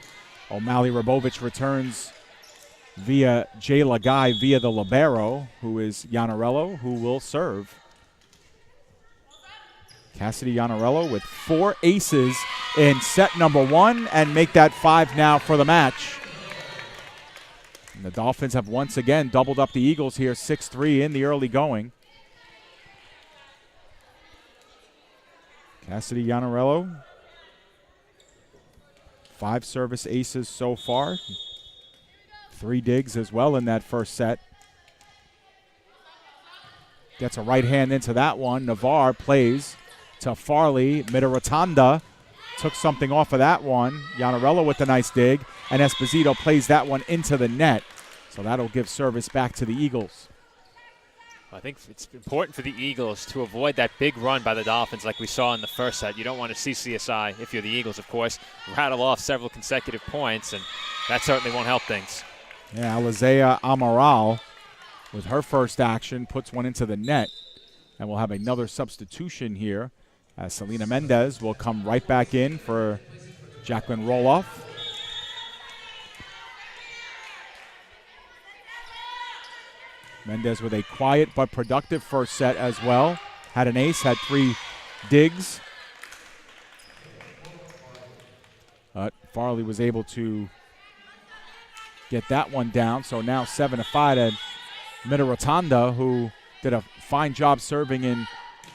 O'Malley Rabovich returns via Jay Lagai via the libero, who is Gianarello, who will serve. Cassidy Gianarello with 4 aces in set number 1 and make that 5 now for the match. And the Dolphins have once again doubled up the Eagles here, 6-3 in the early going. Cassidy Gianarello, 5 service aces so far. 3 digs as well in that first set. Gets a right hand into that one. Navarre plays to Farley. Mitarotonda took something off of that one. Gianarello with a nice dig. And Esposito plays that one into the net. So that'll give service back to the Eagles. I think it's important for the Eagles to avoid that big run by the Dolphins like we saw in the first set. You don't want to see CSI, if you're the Eagles, of course, rattle off several consecutive points, and that certainly won't help things. Yeah, Alizea Amaral, with her first action, puts one into the net. And we'll have another substitution here as Selena Mendez will come right back in for Jacqueline Roloff. Mendez with a quiet but productive first set as well. Had an ace, had 3 digs. But Farley was able to get that one down. So now 7-5 to Mitarotonda, who did a fine job serving in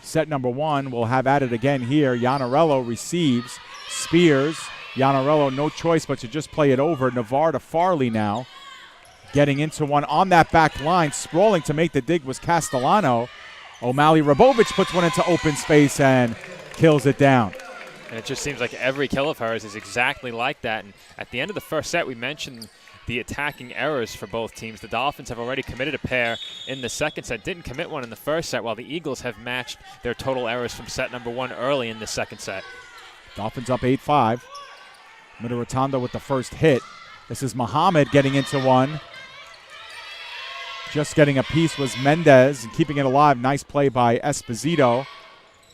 set number 1. We'll have at it again here. Gianarello receives. Spears. Gianarello no choice but to just play it over. Navarre to Farley now. Getting into one on that back line. Sprawling to make the dig was Castellano. O'Malley Rabovich puts one into open space and kills it down. And it just seems like every kill of hers is exactly like that. And at the end of the first set, we mentioned the attacking errors for both teams. The Dolphins have already committed a pair in the second set. Didn't commit one in the first set, while the Eagles have matched their total errors from set number 1 early in the second set. Dolphins up 8-5. Mitarotonda with the first hit. This is Muhammad getting into one. Just getting a piece was Mendez and keeping it alive. Nice play by Esposito.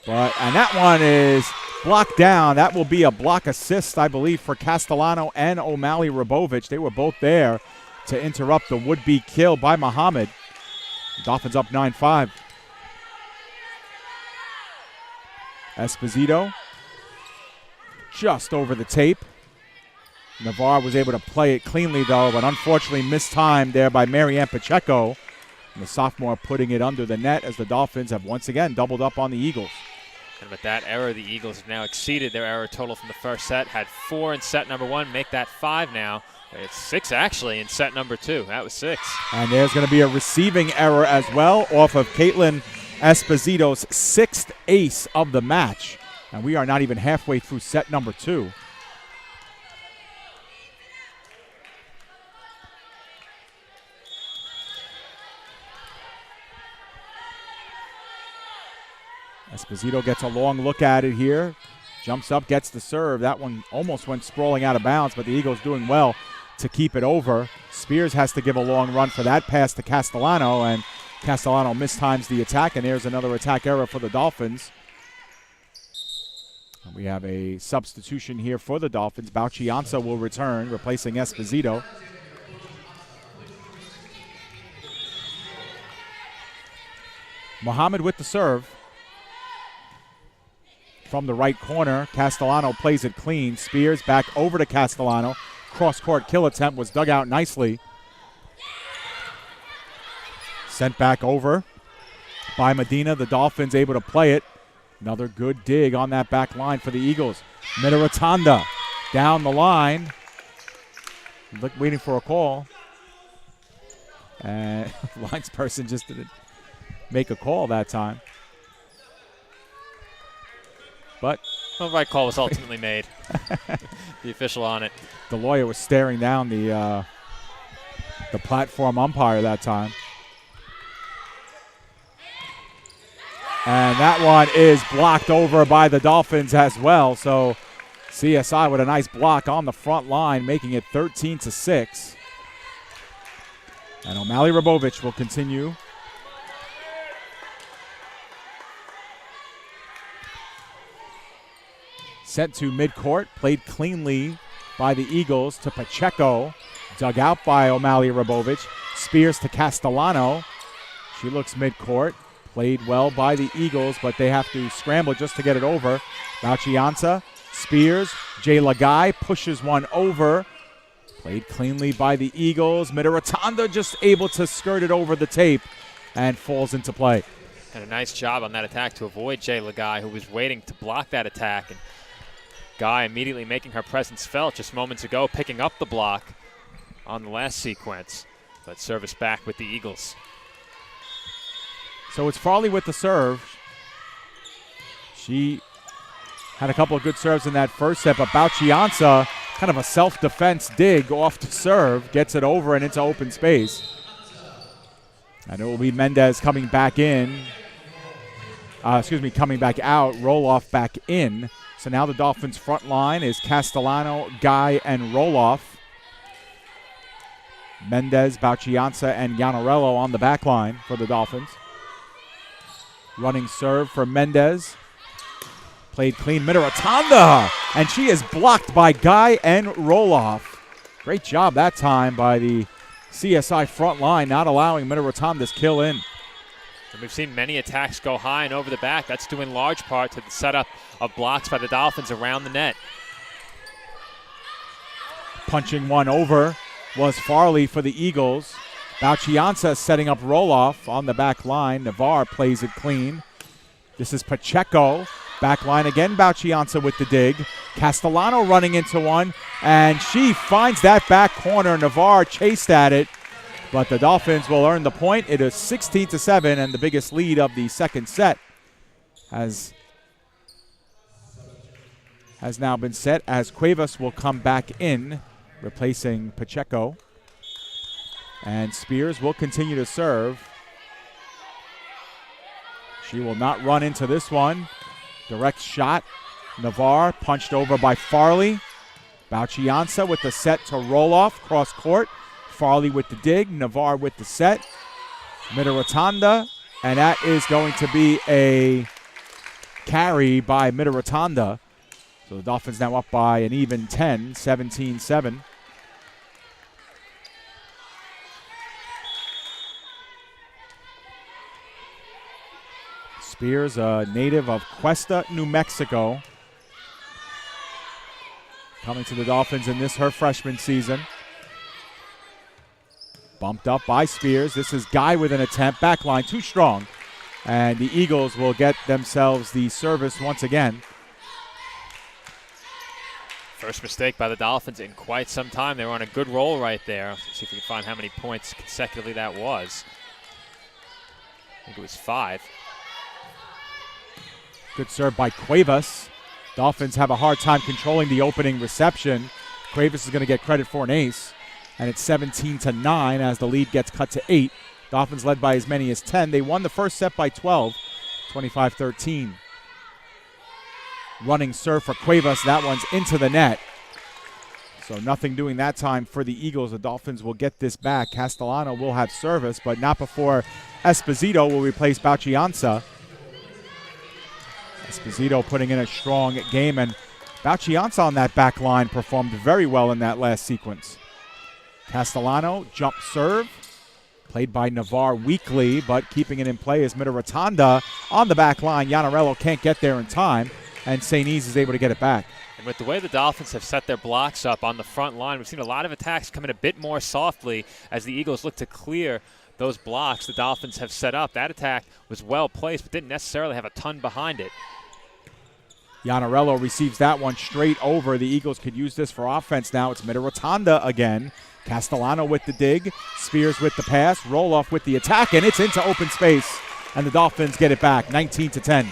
And that one is blocked down. That will be a block assist, I believe, for Castellano and O'Malley Rabovich. They were both there to interrupt the would-be kill by Muhammad. Dolphins up 9-5. Esposito just over the tape. Navarre was able to play it cleanly, though, but unfortunately mistimed there by Marianne Pacheco. And the sophomore putting it under the net as the Dolphins have once again doubled up on the Eagles. And with that error, the Eagles have now exceeded their error total from the first set. Had 4 in set number 1, make that 5 now. It's 6 actually in set number 2. That was 6. And there's going to be a receiving error as well off of Caitlin Esposito's 6th ace of the match. And we are not even halfway through set number 2. Esposito gets a long look at it here. Jumps up, gets the serve. That one almost went sprawling out of bounds, but the Eagles doing well to keep it over. Spears has to give a long run for that pass to Castellano, and Castellano mistimes the attack, and there's another attack error for the Dolphins. We have a substitution here for the Dolphins. Bauchianza will return, replacing Esposito. Muhammad with the serve. From the right corner, Castellano plays it clean. Spears back over to Castellano. Cross-court kill attempt was dug out nicely. Sent back over by Medina. The Dolphins able to play it. Another good dig on that back line for the Eagles. Mitaratanda down the line. Waiting for a call. And linesperson just didn't make a call that time. But the right call was ultimately made. The official on it. The lawyer was staring down the platform umpire that time. And that one is blocked over by the Dolphins as well. So CSI with a nice block on the front line, making it 13-6. And O'Malley Rabovich will continue. Sent to midcourt, played cleanly by the Eagles to Pacheco. Dug out by O'Malley Rabovich. Spears to Castellano. She looks midcourt. Played well by the Eagles, but they have to scramble just to get it over. Bauchianza, Spears, Jay Lagai pushes one over. Played cleanly by the Eagles. Mitaratanda just able to skirt it over the tape and falls into play. And a nice job on that attack to avoid Jay Lagai, who was waiting to block that attack. And Guy immediately making her presence felt just moments ago, picking up the block on the last sequence. But service back with the Eagles. So it's Farley with the serve. She had a couple of good serves in that first set, but Bauchianza, kind of a self-defense dig off the serve, gets it over and into open space. And it will be Mendez coming back in. Coming back out, Roloff back in. So now the Dolphins' front line is Castellano, Guy, and Roloff. Mendez, Bauchianza, and Yanarello on the back line for the Dolphins. Running serve for Mendez. Played clean. Mitaratanda! And she is blocked by Guy and Roloff. Great job that time by the CSI front line, not allowing Mitaratanda's kill in. And we've seen many attacks go high and over the back. That's due in large part to the setup of blocks by the Dolphins around the net. Punching one over was Farley for the Eagles. Bauchianza setting up Roloff on the back line. Navarre plays it clean. This is Pacheco. Back line again, Bauchianza with the dig. Castellano running into one, and she finds that back corner. Navarre chased at it, but the Dolphins will earn the point. It is 16-7, and the biggest lead of the second set has now been set as Cuevas will come back in, replacing Pacheco. And Spears will continue to serve. She will not run into this one. Direct shot. Navarre punched over by Farley. Bauchianza with the set to Roloff, cross court. Farley with the dig. Navarre with the set. Mitaratanda. And that is going to be a carry by Mitaratanda. So the Dolphins now up by an even 10, 17-7. Spears, a native of Cuesta, New Mexico. Coming to the Dolphins in her freshman season. Bumped up by Spears. This is Guy with an attempt. Backline too strong. And the Eagles will get themselves the service once again. First mistake by the Dolphins in quite some time. They were on a good roll right there. Let's see if we can find how many points consecutively that was. I think it was 5. Good serve by Cuevas. Dolphins have a hard time controlling the opening reception. Cuevas is going to get credit for an ace. And it's 17-9 as the lead gets cut to 8. Dolphins led by as many as 10. They won the first set by 12, 25-13. Running serve for Cuevas. That one's into the net. So nothing doing that time for the Eagles. The Dolphins will get this back. Castellano will have service, but not before Esposito will replace Bauchianza. Esposito putting in a strong game, and Bauchianza on that back line performed very well in that last sequence. Castellano, jump serve, played by Navarre weakly, but keeping it in play is Mitaratanda on the back line. Iannarello can't get there in time, and St. E's is able to get it back. And with the way the Dolphins have set their blocks up on the front line, we've seen a lot of attacks come in a bit more softly as the Eagles look to clear those blocks the Dolphins have set up. That attack was well placed, but didn't necessarily have a ton behind it. Iannarello receives that one straight over. The Eagles could use this for offense now. It's Mitaratanda again. Castellano with the dig. Spears with the pass. Roloff with the attack, and it's into open space. And the Dolphins get it back, 19-10.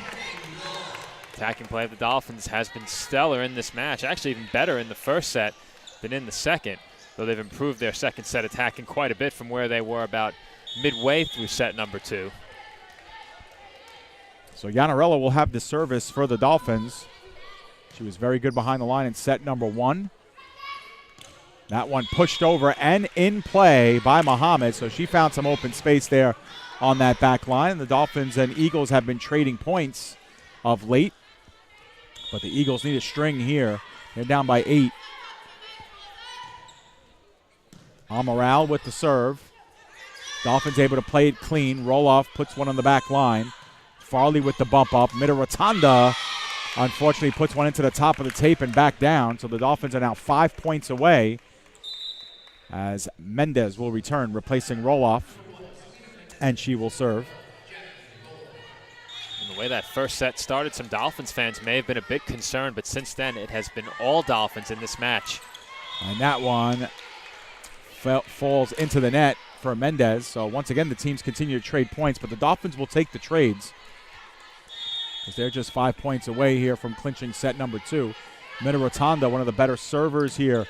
Attacking play of the Dolphins has been stellar in this match. Actually even better in the first set than in the second, though they've improved their second set attacking quite a bit from where they were about midway through set number 2. So Iannarello will have the service for the Dolphins. She was very good behind the line in set number 1. That one pushed over and in play by Muhammad, so she found some open space there on that back line. The Dolphins and Eagles have been trading points of late, but the Eagles need a string here. They're down by 8. Amaral with the serve. Dolphins able to play it clean. Roloff puts one on the back line. Farley with the bump up. Mitaratanda unfortunately puts one into the top of the tape and back down. So the Dolphins are now 5 points away as Mendez will return, replacing Roloff, and she will serve. And the way that first set started, some Dolphins fans may have been a bit concerned, but since then it has been all Dolphins in this match. And that one falls into the net for Mendez. So once again, the teams continue to trade points, but the Dolphins will take the trades because they're just 5 points away here from clinching set number 2. Mitaratanda, one of the better servers here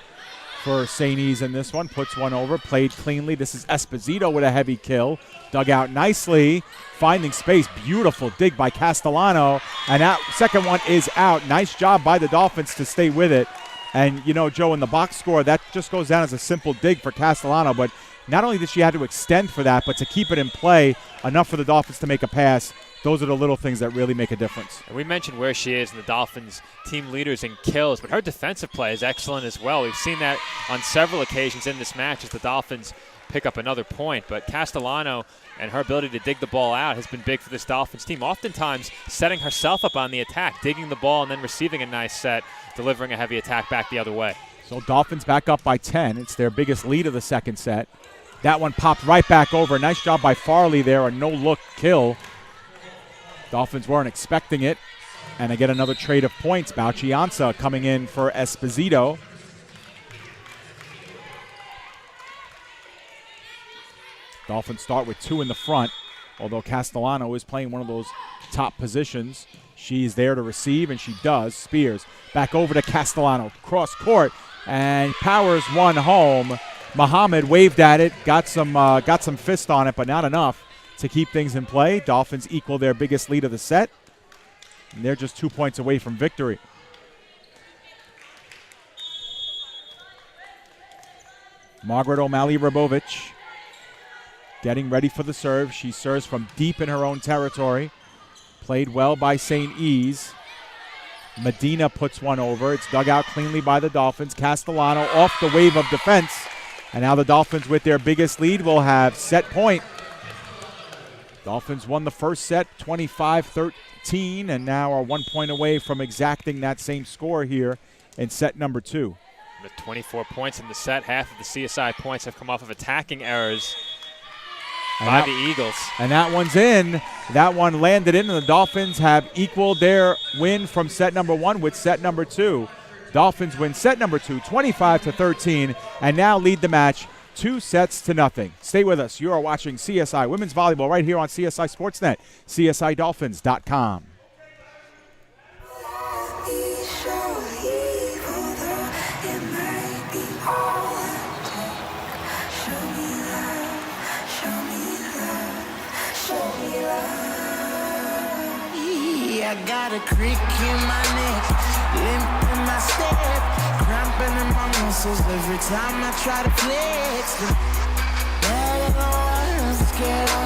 for St. E's in this one, puts one over, played cleanly. This is Esposito with a heavy kill. Dug out nicely, finding space. Beautiful dig by Castellano, and that second one is out. Nice job by the Dolphins to stay with it. And, you know, Joe, in the box score, that just goes down as a simple dig for Castellano, but not only did she have to extend for that, but to keep it in play enough for the Dolphins to make a pass. Those are the little things that really make a difference. And we mentioned where she is in the Dolphins team leaders in kills, but her defensive play is excellent as well. We've seen that on several occasions in this match as the Dolphins pick up another point. But Castellano and her ability to dig the ball out has been big for this Dolphins team, oftentimes setting herself up on the attack, digging the ball and then receiving a nice set, delivering a heavy attack back the other way. So Dolphins back up by 10. It's their biggest lead of the second set. That one popped right back over. Nice job by Farley there, a no-look kill. Dolphins weren't expecting it. And they get another trade of points. Bauchianza coming in for Esposito. Dolphins start with 2 in the front, although Castellano is playing one of those top positions. She's there to receive, and she does. Spears back over to Castellano. Cross court, and powers one home. Muhammad waved at it, got some fist on it, but not enough to keep things in play. Dolphins equal their biggest lead of the set, and they're just 2 points away from victory. Margaret O'Malley-Rabovich getting ready for the serve. She serves from deep in her own territory. Played well by St. E's. Medina puts one over. It's dug out cleanly by the Dolphins. Castellano off the wave of defense. And now the Dolphins, with their biggest lead, will have set point. Dolphins won the first set 25-13 and now are 1 point away from exacting that same score here in set number 2. With 24 points in the set, half of the CSI points have come off of attacking errors by the Eagles. And that one's in. That one landed in, and the Dolphins have equaled their win from set number 1 with set number 2. Dolphins win set number 2, 25-13, and now lead the match 2-0. Stay with us. You are watching CSI Women's Volleyball right here on CSI Sportsnet, CSIDolphins.com. I I got a crick in my neck, limp in my step, cramping in my muscles every time I try to flex. I don't know what I'm scared of.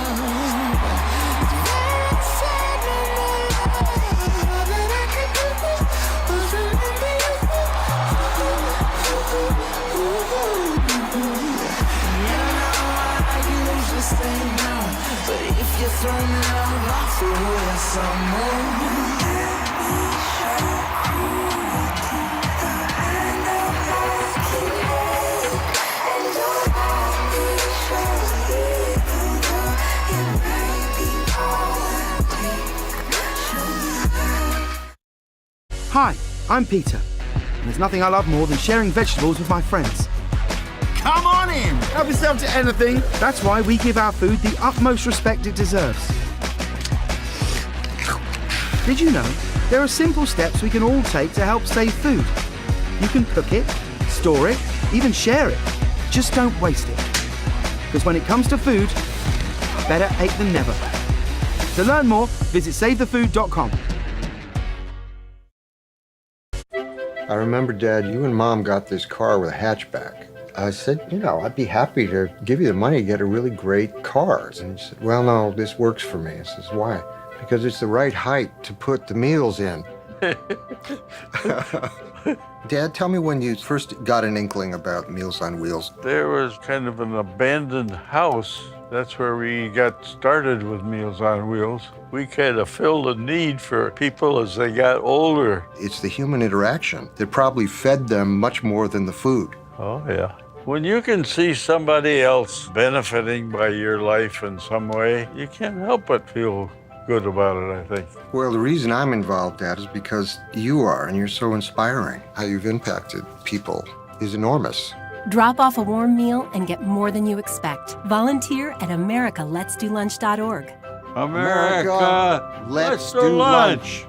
But if you throw me love, I'll throw you some more. Hi, I'm Peter. And there's nothing I love more than sharing vegetables with my friends. Come on in! Help yourself to anything. That's why we give our food the utmost respect it deserves. Did you know there are simple steps we can all take to help save food? You can cook it, store it, even share it. Just don't waste it. Because when it comes to food, better ate than never. To learn more, visit SaveTheFood.com. I remember, Dad, you and Mom got this car with a hatchback. I said, you know, I'd be happy to give you the money to get a really great car. And he said, well, no, this works for me. I says, why? Because it's the right height to put the meals in. Dad, tell me when you first got an inkling about Meals on Wheels. There was kind of an abandoned house. That's where we got started with Meals on Wheels. We kind of filled a need for people as they got older. It's the human interaction that probably fed them much more than the food. Oh, yeah. When you can see somebody else benefiting by your life in some way, you can't help but feel good about it, I think. Well, the reason I'm involved, Dad, is because you are, and you're so inspiring. How you've impacted people is enormous. Drop off a warm meal and get more than you expect. Volunteer at americaletsdolunch.org. America, let's do lunch.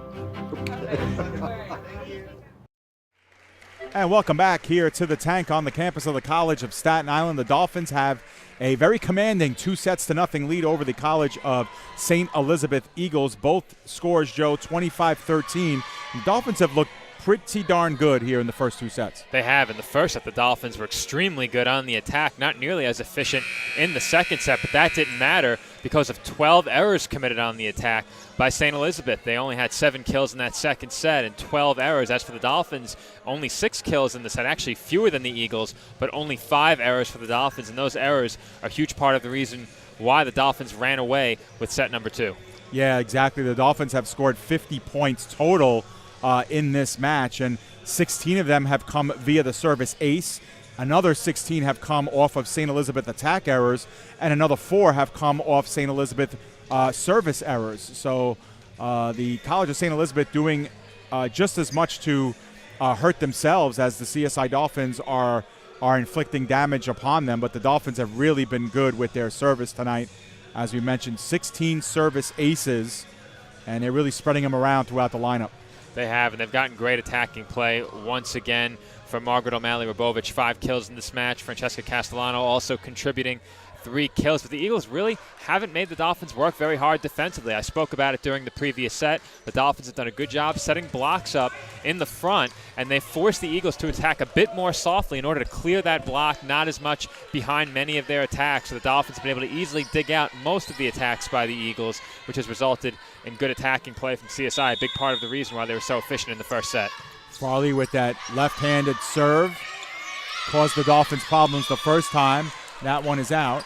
And welcome back here to the Tank on the campus of the College of Staten Island. The Dolphins have a very commanding 2-0 lead over the College of St. Elizabeth Eagles. Both scores, Joe, 25-13. The Dolphins have looked pretty darn good here in the first two sets. They have. In the first set, the Dolphins were extremely good on the attack, not nearly as efficient in the second set, but that didn't matter because of 12 errors committed on the attack by St. Elizabeth. They only had 7 kills in that second set and 12 errors. As for the Dolphins, only 6 kills in the set, actually fewer than the Eagles, but only 5 errors for the Dolphins, and those errors are a huge part of the reason why the Dolphins ran away with set number 2. Yeah, exactly. The Dolphins have scored 50 points total in this match, and 16 of them have come via the service ace. Another 16 have come off of St. Elizabeth attack errors, and another 4 have come off St. Elizabeth service errors. So the College of St. Elizabeth doing just as much to hurt themselves as the CSI Dolphins are inflicting damage upon them, but the Dolphins have really been good with their service tonight. As we mentioned, 16 service aces, and they're really spreading them around throughout the lineup. They have, and they've gotten great attacking play once again from Margaret O'Malley-Rabovich. 5 kills in this match. Francesca Castellano also contributing 3 kills. But the Eagles really haven't made the Dolphins work very hard defensively. I spoke about it during the previous set. The Dolphins have done a good job setting blocks up in the front, and they've forced the Eagles to attack a bit more softly in order to clear that block, not as much behind many of their attacks. So the Dolphins have been able to easily dig out most of the attacks by the Eagles, which has resulted in good attacking play from CSI, a big part of the reason why they were so efficient in the first set. Farley with that left-handed serve caused the Dolphins problems the first time. That one is out.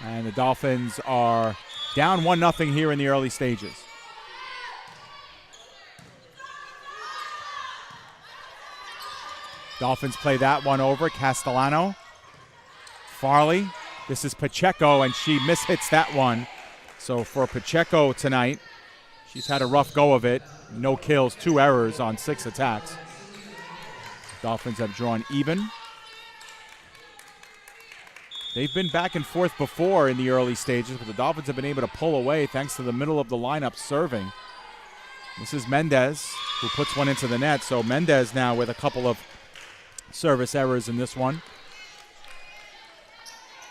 And the Dolphins are down 1-0 here in the early stages. Dolphins play that one over. Castellano. Farley. This is Pacheco, and she mishits that one. So for Pacheco tonight, she's had a rough go of it. No kills, 2 errors on 6 attacks. Dolphins have drawn even. They've been back and forth before in the early stages, but the Dolphins have been able to pull away thanks to the middle of the lineup serving. This is Mendez, who puts one into the net. So Mendez now with a couple of service errors in this one.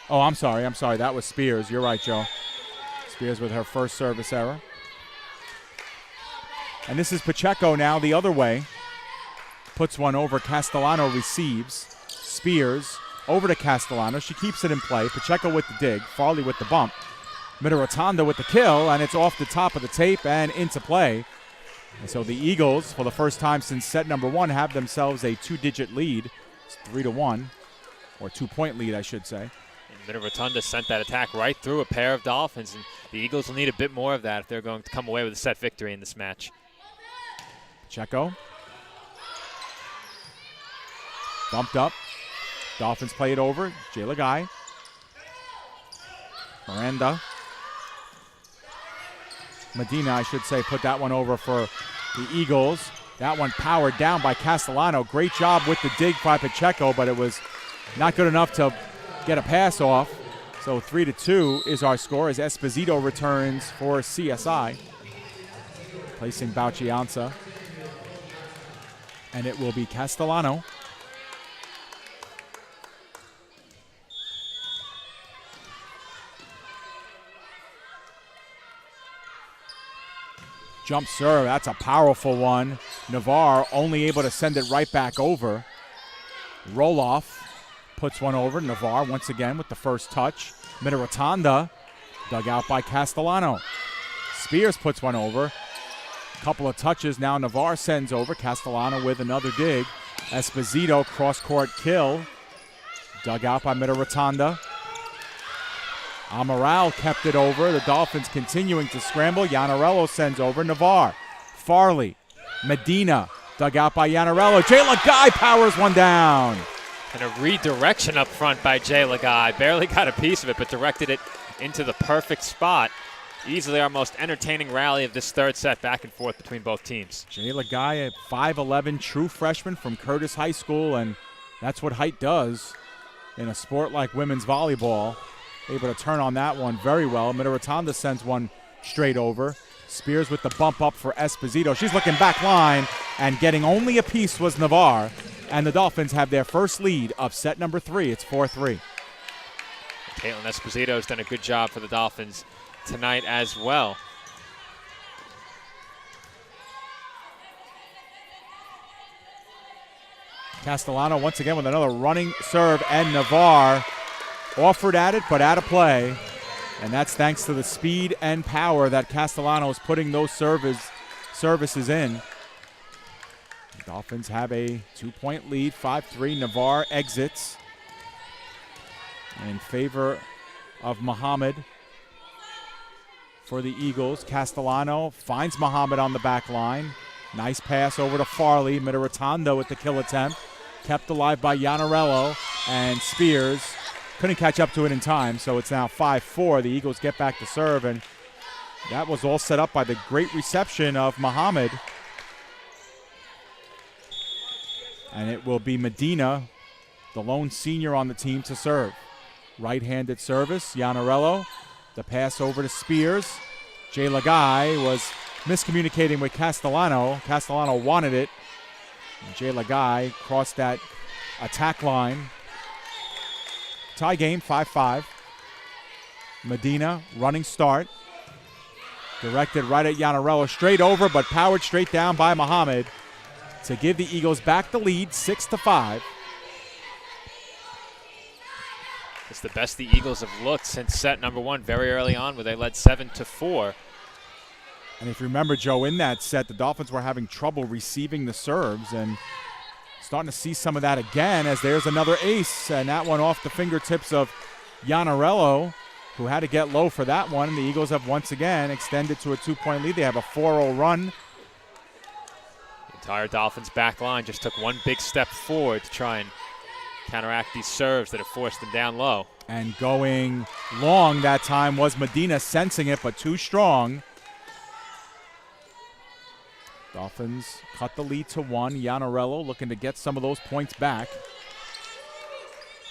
Oh, I'm sorry. That was Spears. You're right, Joe. Spears with her first service error. And this is Pacheco now the other way. Puts one over. Castellano receives. Spears over to Castellano. She keeps it in play. Pacheco with the dig. Farley with the bump. Mitarotonda with the kill, and it's off the top of the tape and into play. And so the Eagles, for the first time since set number 1, have themselves a 2-digit lead. It's 3-1, or 2-point lead, I should say. Mitarotonda sent that attack right through a pair of Dolphins, and the Eagles will need a bit more of that if they're going to come away with a set victory in this match. Pacheco. Bumped up. Dolphins play it over. Jay Lagai. Miranda. Medina, I should say, put that one over for the Eagles. That one powered down by Castellano. Great job with the dig by Pacheco, but it was not good enough to get a pass off. So 3-2 is our score as Esposito returns for CSI, placing Bauchianza. And it will be Castellano. Jump serve, that's a powerful one. Navarre only able to send it right back over. Roloff puts one over. Navarre once again with the first touch. Mitarotonda dug out by Castellano. Spears puts one over. Couple of touches now. Navarre sends over. Castellano with another dig. Esposito cross-court kill. Dug out by Mitarotonda. Amaral kept it over. The Dolphins continuing to scramble. Yanarello sends over. Navarre. Farley. Medina. Dug out by Yanarello. Jay Lagai powers one down. And a redirection up front by Jay Lagai. Barely got a piece of it, but directed it into the perfect spot. Easily our most entertaining rally of this third set, back and forth between both teams. Jay Lagai, a 5'11", true freshman from Curtis High School, and that's what height does in a sport like women's volleyball. Able to turn on that one very well. Mitarotonda sends one straight over. Spears with the bump up for Esposito. She's looking back line, and getting only a piece was Navarre. And the Dolphins have their first lead of set number 3. It's 4-3. Caitlin Esposito has done a good job for the Dolphins tonight as well. Castellano once again with another running serve, and Navarre offered at it, but out of play. And that's thanks to the speed and power that Castellano is putting those services in. The Dolphins have a 2-point lead, 5-3. Navarre exits in favor of Muhammad for the Eagles. Castellano finds Muhammad on the back line. Nice pass over to Farley. Mitarotonda with the kill attempt. Kept alive by Yanarello, and Spears couldn't catch up to it in time, so it's now 5-4. The Eagles get back to serve, and that was all set up by the great reception of Muhammad. And it will be Medina, the lone senior on the team, to serve. Right-handed service, Yanarello. The pass over to Spears. Jay Lagai was miscommunicating with Castellano. Castellano wanted it. And Jay Lagai crossed that attack line. Tie game, 5-5. Medina, running start. Directed right at Yanarello. Straight over, but powered straight down by Muhammad to give the Eagles back the lead, 6-5. It's the best the Eagles have looked since set number 1 very early on, where they led 7-4. And if you remember, Joe, in that set, the Dolphins were having trouble receiving the serves, and starting to see some of that again as there's another ace, and that one off the fingertips of Yanarello, who had to get low for that one. And the Eagles have once again extended to a 2-point lead. They have a 4-0 run. The entire Dolphins back line just took one big step forward to try and counteract these serves that have forced them down low. And going long that time was Medina, sensing it, but too strong. Dolphins cut the lead to 1. Yanarello looking to get some of those points back.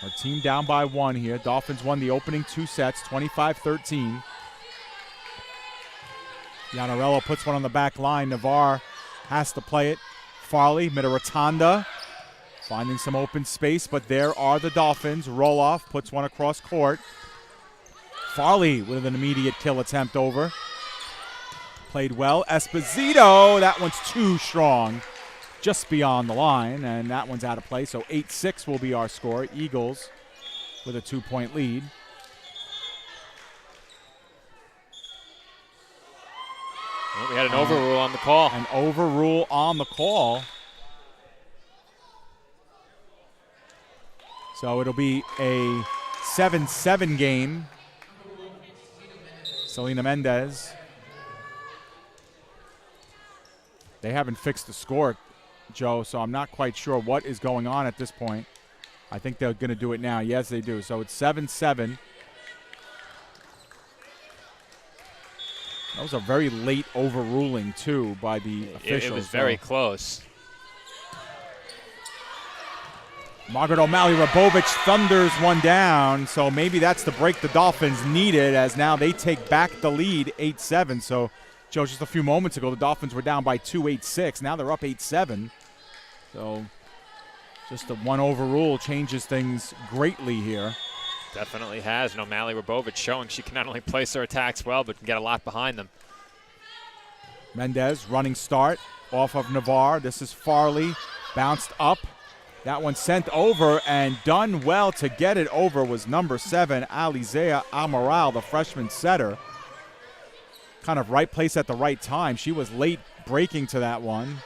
Our team down by 1 here. Dolphins won the opening 2 sets, 25-13. Yanarello puts one on the back line. Navarre has to play it. Farley, Mitarotonda finding some open space, but there are the Dolphins. Roloff puts one across court. Farley with an immediate kill attempt over. Played well. Esposito, that one's too strong. Just beyond the line, and that one's out of play. So 8-6 will be our score. Eagles with a 2-point lead. Well, we had an overrule on the call. An overrule on the call. So it'll be a 7-7 game. Selena Mendez. They haven't fixed the score, Joe, so I'm not quite sure what is going on at this point. I think they're going to do it now. Yes, they do. So it's 7-7. That was a very late overruling, too, by the officials. It was very close. Margaret O'Malley-Rabovich thunders one down, so maybe that's the break the Dolphins needed, as now they take back the lead 8-7. So, Joe, just a few moments ago, the Dolphins were down by 2, 8-6. Now they're up 8-7. So just the one overrule changes things greatly here. Definitely has. And O'Malley-Rabovich showing she can not only place her attacks well, but can get a lot behind them. Mendez, running start off of Navarre. This is Farley, bounced up. That one sent over, and done well to get it over was number 7, Alizea Amaral, the freshman setter. Kind of right place at the right time. She was late breaking to that one.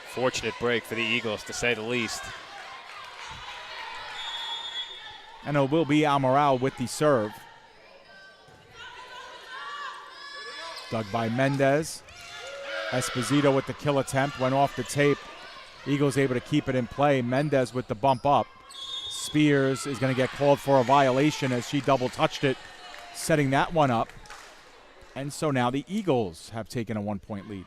Fortunate break for the Eagles, to say the least. And it will be Amaral with the serve. Dug by Mendez. Esposito with the kill attempt, went off the tape. Eagles able to keep it in play. Mendez with the bump up. Spears is going to get called for a violation as she double touched it, setting that one up. And so now the Eagles have taken a 1-point lead.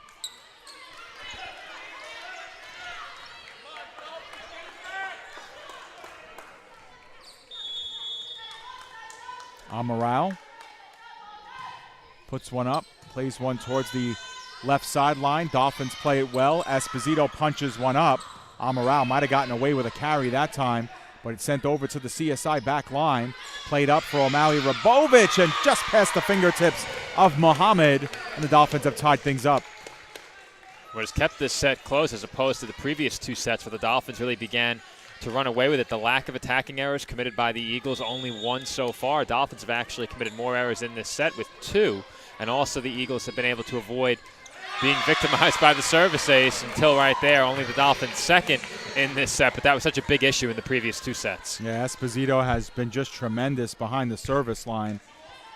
Amaral puts one up, plays one towards the left sideline. Dolphins play it well. Esposito punches one up. Amaral might have gotten away with a carry that time, but it's sent over to the CSI back line. Played up for O'Malley-Rabovich and just past the fingertips of Muhammad, and the Dolphins have tied things up. What has kept this set close as opposed to the previous two sets where the Dolphins really began to run away with it. The lack of attacking errors committed by the Eagles, only one so far. Dolphins have actually committed more errors in this set with 2, and also the Eagles have been able to avoid being victimized by the service ace until right there. Only the Dolphins second in this set, but that was such a big issue in the previous two sets. Yeah, Esposito has been just tremendous behind the service line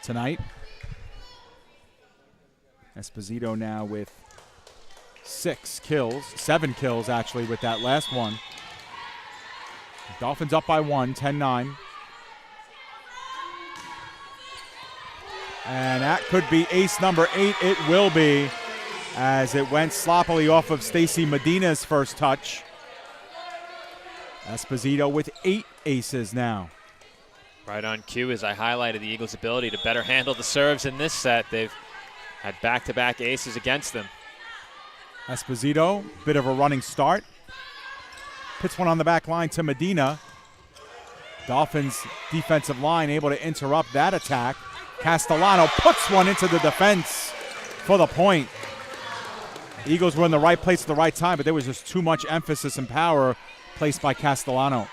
tonight. Esposito now with 7 kills actually with that last one. Dolphins up by 1, 10-9. And that could be ace number 8. It will be, as it went sloppily off of Stacey Medina's first touch. Esposito with 8 aces now. Right on cue, as I highlighted the Eagles' ability to better handle the serves in this set. They've had back-to-back aces against them. Esposito, bit of a running start. Puts one on the back line to Medina. Dolphins defensive line able to interrupt that attack. Castellano puts one into the defense for the point. Eagles were in the right place at the right time, but there was just too much emphasis and power placed by Castellano.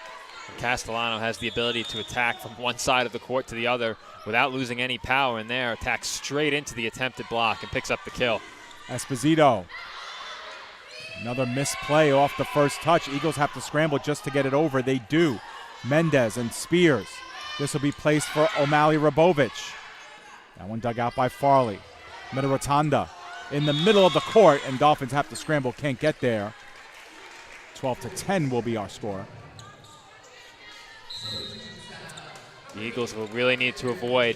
Castellano has the ability to attack from one side of the court to the other without losing any power in there. Attacks straight into the attempted block and picks up the kill. Esposito. Another misplay off the first touch. Eagles have to scramble just to get it over. They do. Mendez and Spears. This will be placed for O'Malley-Rabovich. That one dug out by Farley. Rotanda in the middle of the court, and Dolphins have to scramble, can't get there. 12-10 will be our score. The Eagles will really need to avoid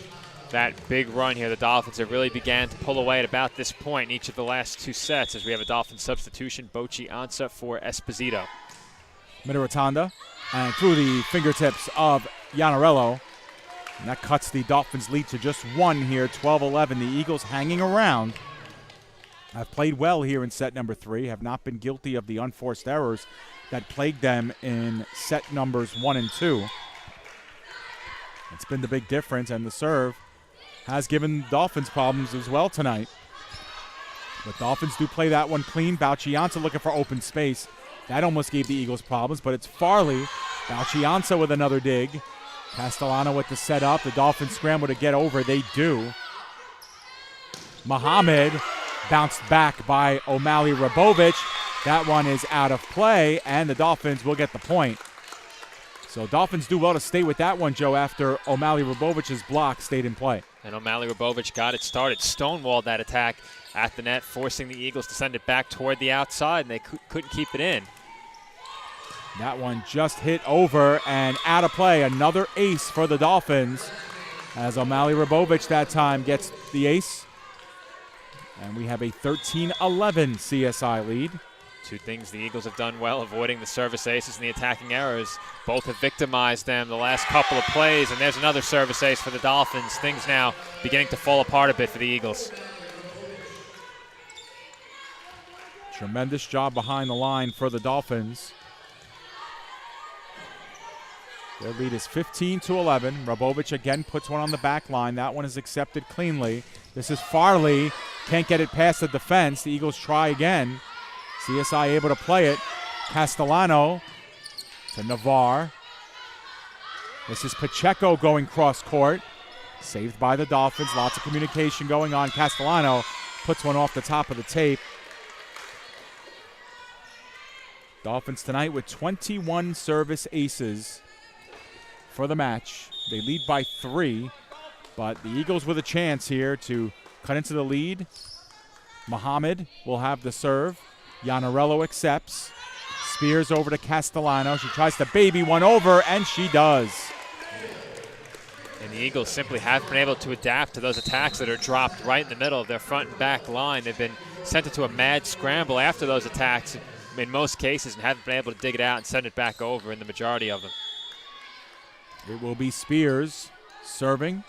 that big run here. The Dolphins have really began to pull away at about this point in each of the last two sets, as we have a Dolphin substitution, Bochi Ansa for Esposito. Rotanda, and through the fingertips of Iannarello. And that cuts the Dolphins' lead to just 1 here, 12-11. The Eagles hanging around. Have played well here in set number 3, have not been guilty of the unforced errors that plagued them in set numbers 1 and 2. It's been the big difference, and the serve has given Dolphins problems as well tonight. But Dolphins do play that one clean. Bauchianza looking for open space. That almost gave the Eagles problems, but it's Farley. Bauchianza with another dig. Castellano with the setup. The Dolphins scramble to get over. They do. Muhammad bounced back by O'Malley Rabovich. That one is out of play, and the Dolphins will get the point. So Dolphins do well to stay with that one, Joe, after O'Malley Rabovich's block stayed in play. And O'Malley Rabovich got it started, stonewalled that attack at the net, forcing the Eagles to send it back toward the outside, and they couldn't keep it in. That one just hit over and out of play. Another ace for the Dolphins as O'Malley Rabovich that time gets the ace. And we have a 13-11 CSI lead. Two things the Eagles have done well, avoiding the service aces and the attacking errors. Both have victimized them the last couple of plays, and there's another service ace for the Dolphins. Things now beginning to fall apart a bit for the Eagles. Tremendous job behind the line for the Dolphins. Their lead is 15-11. Rabovich again puts one on the back line. That one is accepted cleanly. This is Farley. Can't get it past the defense. The Eagles try again. CSI able to play it. Castellano to Navarre. This is Pacheco going cross court. Saved by the Dolphins. Lots of communication going on. Castellano puts one off the top of the tape. Dolphins tonight with 21 service aces for the match. They lead by 3, but the Eagles with a chance here to cut into the lead. Muhammad will have the serve. Iannarello accepts. Spears over to Castellano. She tries to baby one over, and she does. And the Eagles simply haven't been able to adapt to those attacks that are dropped right in the middle of their front and back line. They've been sent into a mad scramble after those attacks in most cases and haven't been able to dig it out and send it back over in the majority of them. It will be Spears serving.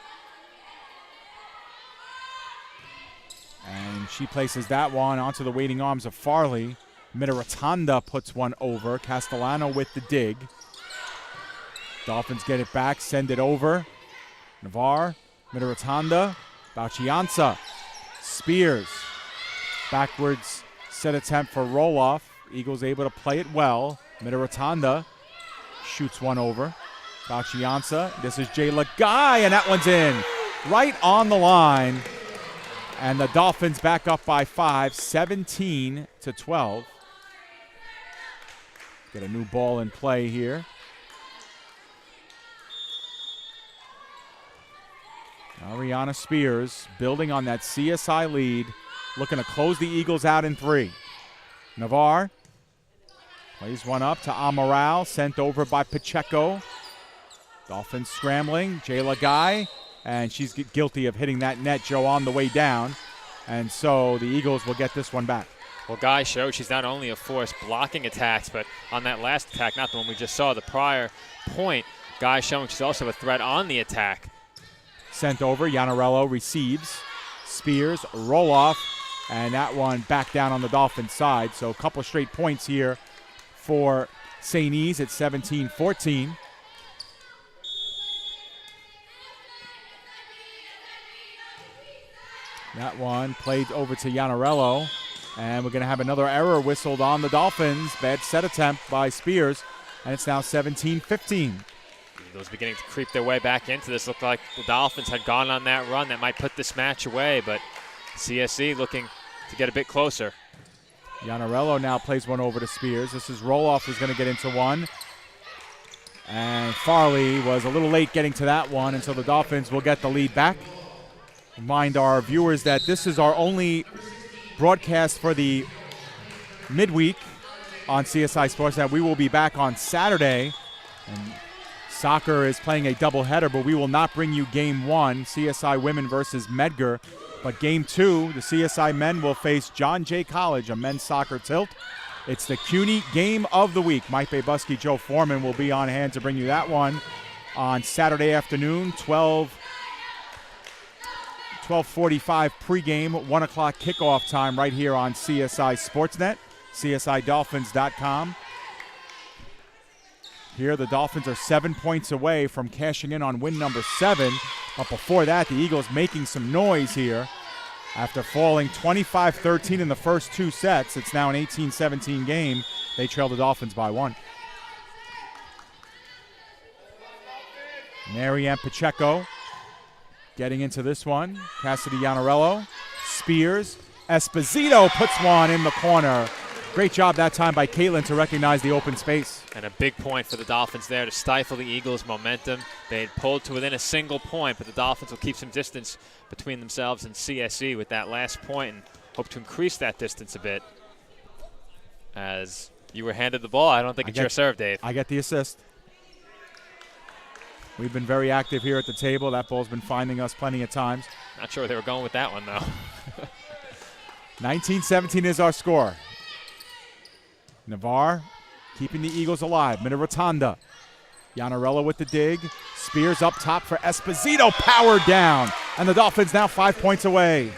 And she places that one onto the waiting arms of Farley. Mitaratanda puts one over. Castellano with the dig. Dolphins get it back, send it over. Navarre, Mitaratanda, Bauchianza, Spears. Backwards set attempt for roll-off. Eagles able to play it well. Mitaratanda shoots one over. Bauchianza, this is Jay Lagai, and that one's in. Right on the line. And the Dolphins back up by 5, 17-12. Get a new ball in play here. Ariana Spears building on that CSI lead, looking to close the Eagles out in 3. Navarre plays one up to Amaral, sent over by Pacheco. Dolphins scrambling. Jay Lagai. And she's guilty of hitting that net, Joe, on the way down. And so the Eagles will get this one back. Well, Guy showed she's not only a force blocking attacks, but on that last attack, not the one we just saw, the prior point, Guy showing she's also a threat on the attack. Sent over. Iannarello receives. Spears, roll off. And that one back down on the Dolphins side. So a couple straight points here for St. E's at 17-14. That one played over to Iannarello. And we're going to have another error whistled on the Dolphins. Bad set attempt by Spears. And it's now 17-15. Eagles beginning to creep their way back into this. Looked like the Dolphins had gone on that run that might put this match away. But CSE looking to get a bit closer. Iannarello now plays one over to Spears. This is Roloff who's going to get into one. And Farley was a little late getting to that one. And so the Dolphins will get the lead back. Remind our viewers that this is our only broadcast for the midweek on CSI Sportsnet. We will be back on Saturday, and soccer is playing a doubleheader, but we will not bring you Game 1, CSI Women versus Medgar. But Game 2, the CSI men will face John Jay College, a men's soccer tilt. It's the CUNY Game of the Week. Mike Babusky, Joe Foreman will be on hand to bring you that one on Saturday afternoon, 12:45 pregame, 1 o'clock kickoff time right here on CSI Sportsnet, CSIDolphins.com. Here, the Dolphins are 7 points away from cashing in on win number 7. But before that, the Eagles making some noise here. After falling 25-13 in the first 2 sets, it's now an 18-17 game. They trail the Dolphins by 1. Marianne Pacheco getting into this one. Cassidy Iannarello, Spears, Esposito puts one in the corner. Great job that time by Caitlin to recognize the open space. And a big point for the Dolphins there to stifle the Eagles' momentum. They had pulled to within a single point, but the Dolphins will keep some distance between themselves and CSE with that last point and hope to increase that distance a bit. As you were handed the ball, I don't think it's your serve, Dave. I get the assist. We've been very active here at the table. That ball's been finding us plenty of times. Not sure where they were going with that one, though. 19-17 is our score. Navarre keeping the Eagles alive. Minarotanda. Iannarello with the dig. Spears up top for Esposito. Powered down. And the Dolphins now 5 points away.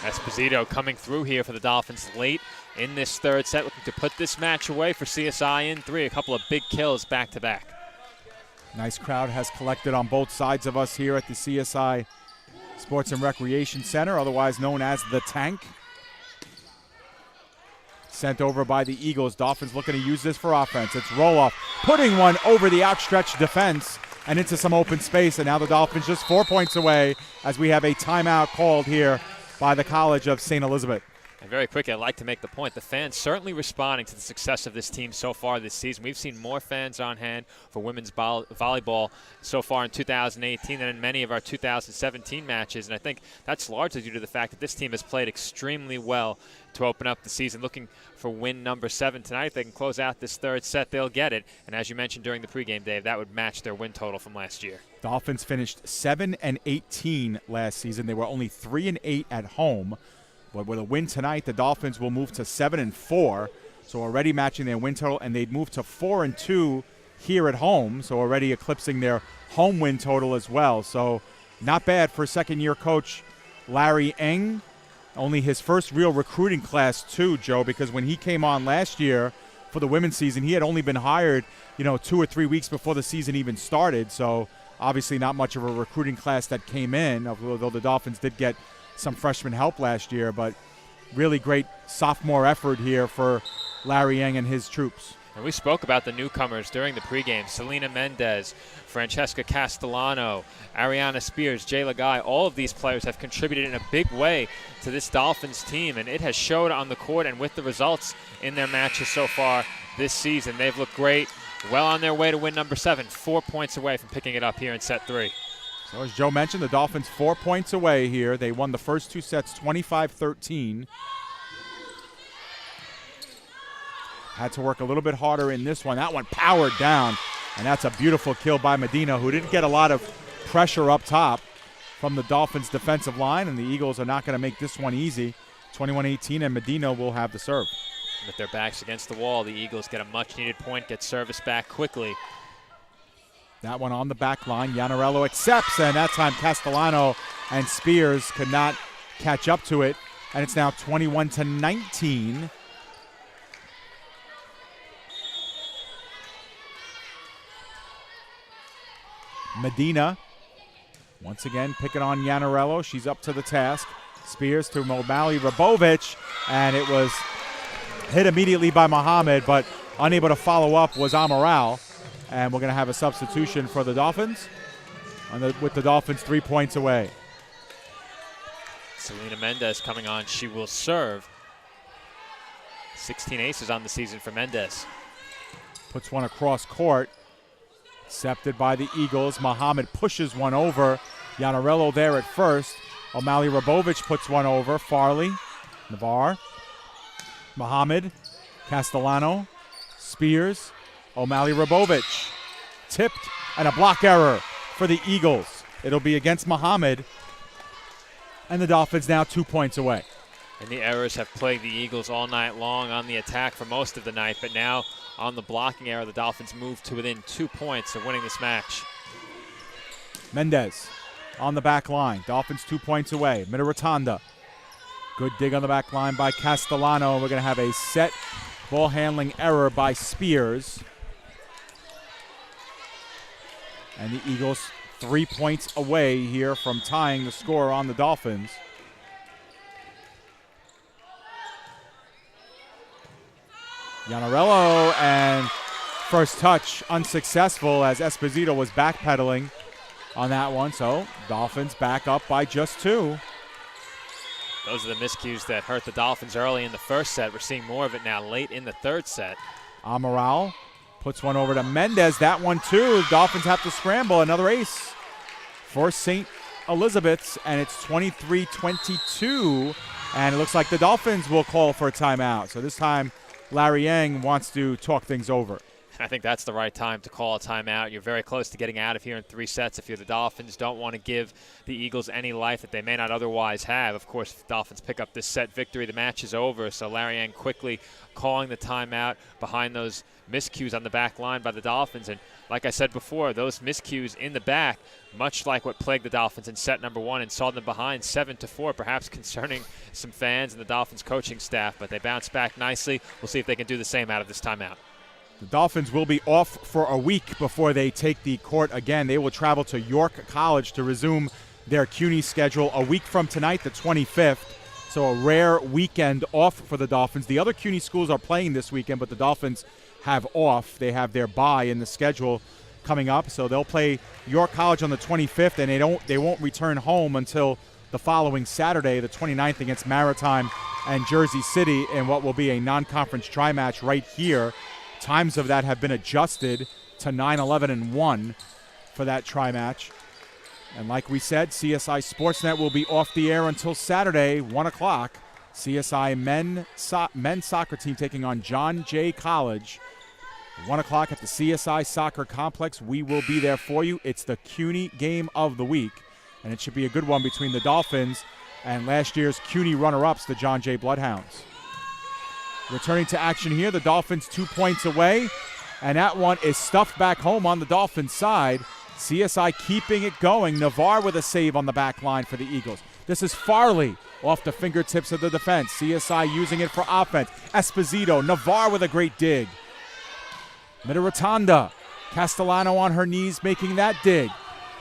Esposito coming through here for the Dolphins late in this third set, looking to put this match away for CSI in 3. A couple of big kills back-to-back. Nice crowd has collected on both sides of us here at the CSI Sports and Recreation Center, otherwise known as the Tank. Sent over by the Eagles. Dolphins looking to use this for offense. It's roll-off, putting one over the outstretched defense and into some open space. And now the Dolphins just 4 points away as we have a timeout called here by the College of St. Elizabeth. And very quickly, I'd like to make the point, the fans certainly responding to the success of this team so far this season. We've seen more fans on hand for women's volleyball so far in 2018 than in many of our 2017 matches. And I think that's largely due to the fact that this team has played extremely well to open up the season. Looking for win number 7 tonight. If they can close out this third set, they'll get it. And as you mentioned during the pregame, Dave, that would match their win total from last year. Dolphins finished 7-18 last season. They were only 3-8 at home. But with a win tonight, the Dolphins will move to 7-4, so already matching their win total, and they'd move to 4-2 here at home, so already eclipsing their home win total as well. So not bad for second-year coach Larry Eng. Only his first real recruiting class too, Joe, because when he came on last year for the women's season, he had only been hired, 2 or 3 weeks before the season even started. So obviously not much of a recruiting class that came in, although the Dolphins did get some freshman help last year, but really great sophomore effort here for Larry Eng and his troops. And we spoke about the newcomers during the pregame. Selena Mendez, Francesca Castellano, Ariana Spears, Jayla Guy. All of these players have contributed in a big way to this Dolphins team, and it has showed on the court and with the results in their matches so far this season. They've looked great, well on their way to win number 7, 4 points away from picking it up here in set 3. So as Joe mentioned, the Dolphins 4 points away here. They won the first 2 sets 25-13. Had to work a little bit harder in this one. That one powered down, and that's a beautiful kill by Medina, who didn't get a lot of pressure up top from the Dolphins' defensive line, and the Eagles are not going to make this one easy. 21-18, and Medina will have the serve. With their backs against the wall, the Eagles get a much-needed point, get service back quickly. That one on the back line. Iannarello accepts, and that time Castellano and Spears could not catch up to it. And it's now 21-19. Medina, once again, picking on Iannarello. She's up to the task. Spears to O'Malley Rabovich, and it was hit immediately by Muhammad, but unable to follow up was Amaral. And we're going to have a substitution for the Dolphins, with the Dolphins 3 points away. Selena Mendez coming on. She will serve. 16 aces on the season for Mendez. Puts one across court. Accepted by the Eagles. Muhammad pushes one over. Iannarello there at first. O'Malley Rabovich puts one over. Farley, Navarre, Muhammad, Castellano, Spears, O'Malley Rabovich. Tipped, and a block error for the Eagles. It'll be against Muhammad, and the Dolphins now 2 points away. And the errors have plagued the Eagles all night long on the attack for most of the night, but now on the blocking error, the Dolphins move to within 2 points of winning this match. Mendez on the back line. Dolphins 2 points away. Minarotanda. Good dig on the back line by Castellano. We're going to have a set ball handling error by Spears. And the Eagles 3 points away here from tying the score on the Dolphins. Yanarello, and first touch unsuccessful as Esposito was backpedaling on that one. So Dolphins back up by just 2. Those are the miscues that hurt the Dolphins early in the first set. We're seeing more of it now late in the third set. Amaral puts one over to Mendez. That one too. Dolphins have to scramble. Another ace for St. Elizabeth's, and it's 23-22. And it looks like the Dolphins will call for a timeout. So this time Larry Yang wants to talk things over. I think that's the right time to call a timeout. You're very close to getting out of here in 3 sets. If you're the Dolphins, don't want to give the Eagles any life that they may not otherwise have. Of course, if the Dolphins pick up this set victory, the match is over. So Larry Yang quickly calling the timeout behind those miscues on the back line by the Dolphins. And like I said before, those miscues in the back, much like what plagued the Dolphins in set number 1 and saw them behind 7-4, perhaps concerning some fans and the Dolphins coaching staff. But they bounce back nicely. We'll see if they can do the same out of this timeout. The Dolphins will be off for a week before they take the court again. They will travel to York College to resume their CUNY schedule a week from tonight, the 25th. So a rare weekend off for the Dolphins. The other CUNY schools are playing this weekend, but the Dolphins have off. They have their bye in the schedule coming up. So they'll play York College on the 25th, and they won't return home until the following Saturday, the 29th, against Maritime and Jersey City in what will be a non-conference tri-match right here. Times of that have been adjusted to 9, 11, and 1 for that tri-match. And like we said, CSI Sportsnet will be off the air until Saturday, 1 o'clock. CSI men's soccer team taking on John Jay College. 1 o'clock at the CSI Soccer Complex. We will be there for you. It's the CUNY game of the week, and it should be a good one between the Dolphins and last year's CUNY runner-ups, the John Jay Bloodhounds. Returning to action here, the Dolphins 2 points away, and that one is stuffed back home on the Dolphins side. CSI keeping it going. Navarre with a save on the back line for the Eagles. This is Farley off the fingertips of the defense. CSI using it for offense. Esposito, Navarre with a great dig. Mitrotanda, Castellano on her knees making that dig.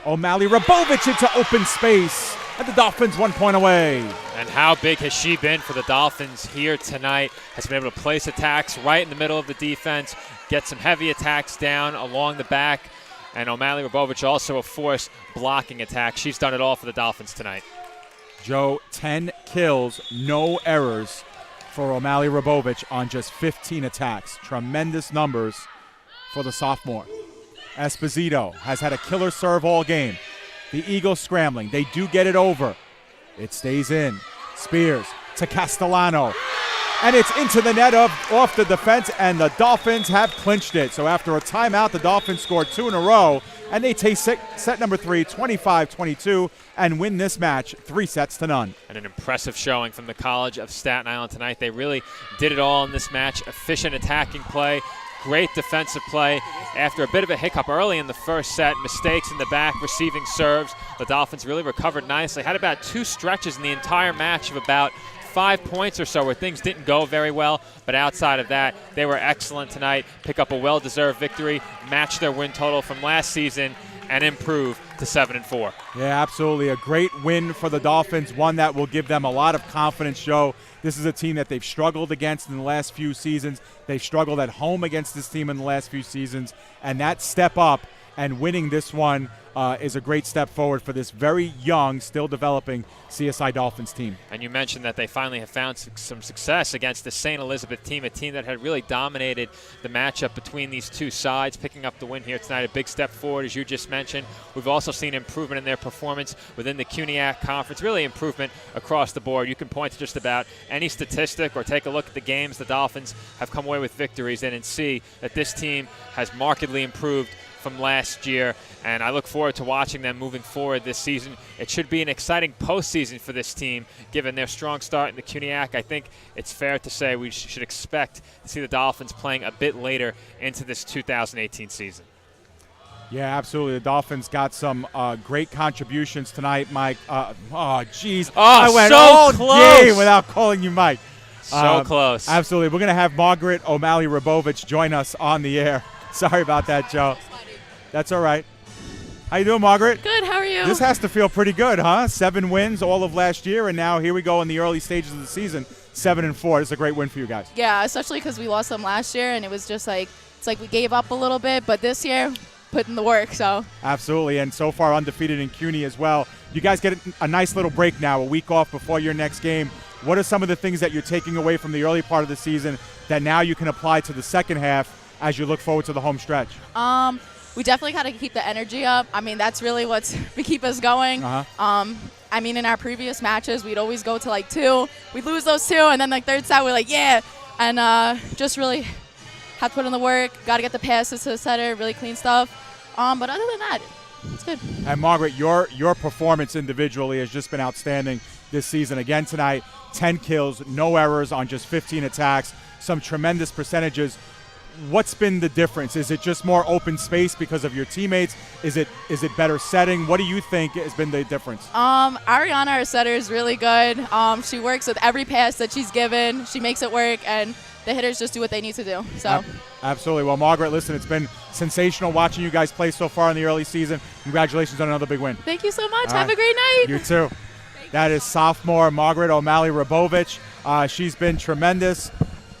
O'Malley Rabovich into open space. And the Dolphins 1 point away. And how big has she been for the Dolphins here tonight? Has been able to place attacks right in the middle of the defense, get some heavy attacks down along the back. And O'Malley Rabovich also a force blocking attack. She's done it all for the Dolphins tonight. Joe, 10 kills, no errors for O'Malley Rabovich on just 15 attacks. Tremendous numbers for the sophomore. Esposito has had a killer serve all game. The Eagles scrambling. They do get it over. It stays in. Spears to Castellano. And it's into the net off the defense, and the Dolphins have clinched it. So after a timeout, the Dolphins scored 2 in a row, and they take set number 3, 25-22, and win this match 3-0. And an impressive showing from the College of Staten Island tonight. They really did it all in this match. Efficient attacking play. Great defensive play. After a bit of a hiccup early in the first set, mistakes in the back, receiving serves, the Dolphins really recovered nicely. Had about 2 stretches in the entire match of about 5 points or so where things didn't go very well, but outside of that, they were excellent tonight. Pick up a well-deserved victory, match their win total from last season, and improve to 7-4. Yeah, absolutely. A great win for the Dolphins, one that will give them a lot of confidence, Joe. This is a team that they've struggled against in the last few seasons. They've struggled at home against this team in the last few seasons, and that step up and winning this one is a great step forward for this very young, still developing CSI Dolphins team. And you mentioned that they finally have found some success against the St. Elizabeth team, a team that had really dominated the matchup between these two sides, picking up the win here tonight. A big step forward, as you just mentioned. We've also seen improvement in their performance within the CUNYAC Conference, really improvement across the board. You can point to just about any statistic or take a look at the games the Dolphins have come away with victories in and see that this team has markedly improved from last year, and I look forward to watching them moving forward this season. It should be an exciting postseason for this team, given their strong start in the CUNYAC. I think it's fair to say we should expect to see the Dolphins playing a bit later into this 2018 season. Yeah, absolutely. The Dolphins got some great contributions tonight, Mike. I went so all close game without calling you Mike. So close. Absolutely. We're going to have Margaret O'Malley Rabovich join us on the air. Sorry about that, Joe. That's all right. How you doing, Margaret? Good, how are you? This has to feel pretty good, huh? 7 wins all of last year, and now here we go in the early stages of the season, 7-4. It's a great win for you guys. Yeah, especially because we lost them last year, and it was just like, it's like we gave up a little bit, but this year, put in the work, so. Absolutely, and so far undefeated in CUNY as well. You guys get a nice little break now, a week off before your next game. What are some of the things that you're taking away from the early part of the season that now you can apply to the second half as you look forward to the home stretch? We definitely got to keep the energy up. I mean, that's really what's we keep us going. I mean, in our previous matches, we'd always go to like 2. We'd lose those 2, and then like third set, we're like, yeah. And just really have to put in the work. Got to get the passes to the setter, really clean stuff. But other than that, it's good. And Margaret, your performance individually has just been outstanding this season. Again tonight, 10 kills, no errors on just 15 attacks, some tremendous percentages. What's been the difference? Is it just more open space because of your teammates? Is it better setting? What do you think has been the difference? Ariana, our setter, is really good. She works with every pass that she's given. She makes it work, and the hitters just do what they need to do. So. Absolutely. Well, Margaret, listen, it's been sensational watching you guys play so far in the early season. Congratulations on another big win. Thank you so much. All Have right. a great night. You too. That is sophomore Margaret O'Malley-Rabovich. She's been tremendous.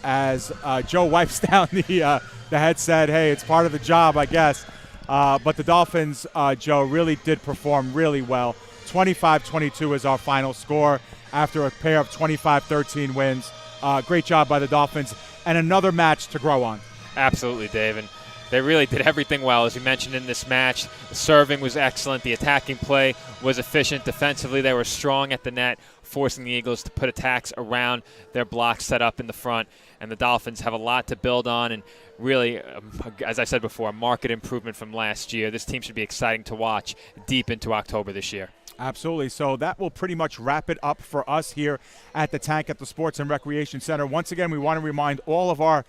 As Joe wipes down the headset, hey, it's part of the job, I guess. But the Dolphins, Joe, really did perform really well. 25-22 is our final score after a pair of 25-13 wins. Great job by the Dolphins, and another match to grow on. Absolutely, Dave. And they really did everything well, as you mentioned in this match. The serving was excellent. The attacking play was efficient. Defensively, they were strong at the net, forcing the Eagles to put attacks around their blocks set up in the front. And the Dolphins have a lot to build on, and really, as I said before, a market improvement from last year. This team should be exciting to watch deep into October this year. Absolutely. So that will pretty much wrap it up for us here at the Tank at the Sports and Recreation Center. Once again, we want to remind all of our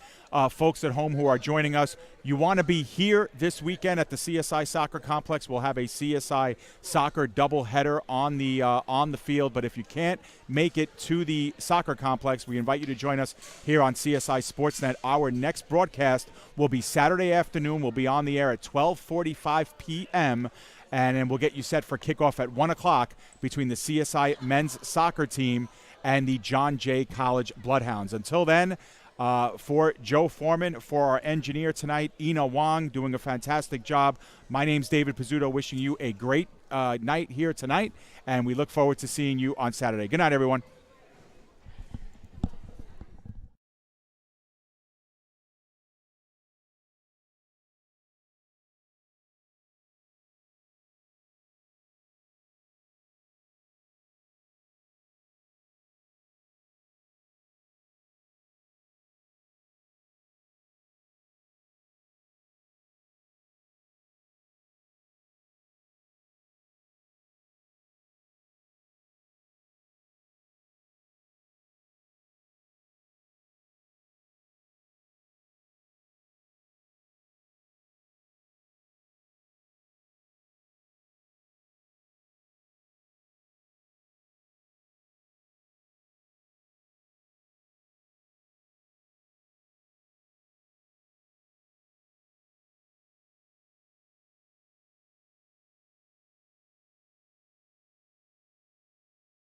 folks at home who are joining us, you want to be here this weekend at the CSI Soccer Complex. We'll have a CSI Soccer doubleheader on the field. But if you can't make it to the soccer complex, we invite you to join us here on CSI Sportsnet. Our next broadcast will be Saturday afternoon. We'll be on the air at 12:45 p.m., and then we'll get you set for kickoff at 1 o'clock between the CSI men's soccer team and the John Jay College Bloodhounds. Until then, for Joe Foreman, for our engineer tonight, Ina Wong, doing a fantastic job. My name's David Pizzuto, wishing you a great night here tonight, and we look forward to seeing you on Saturday. Good night, everyone.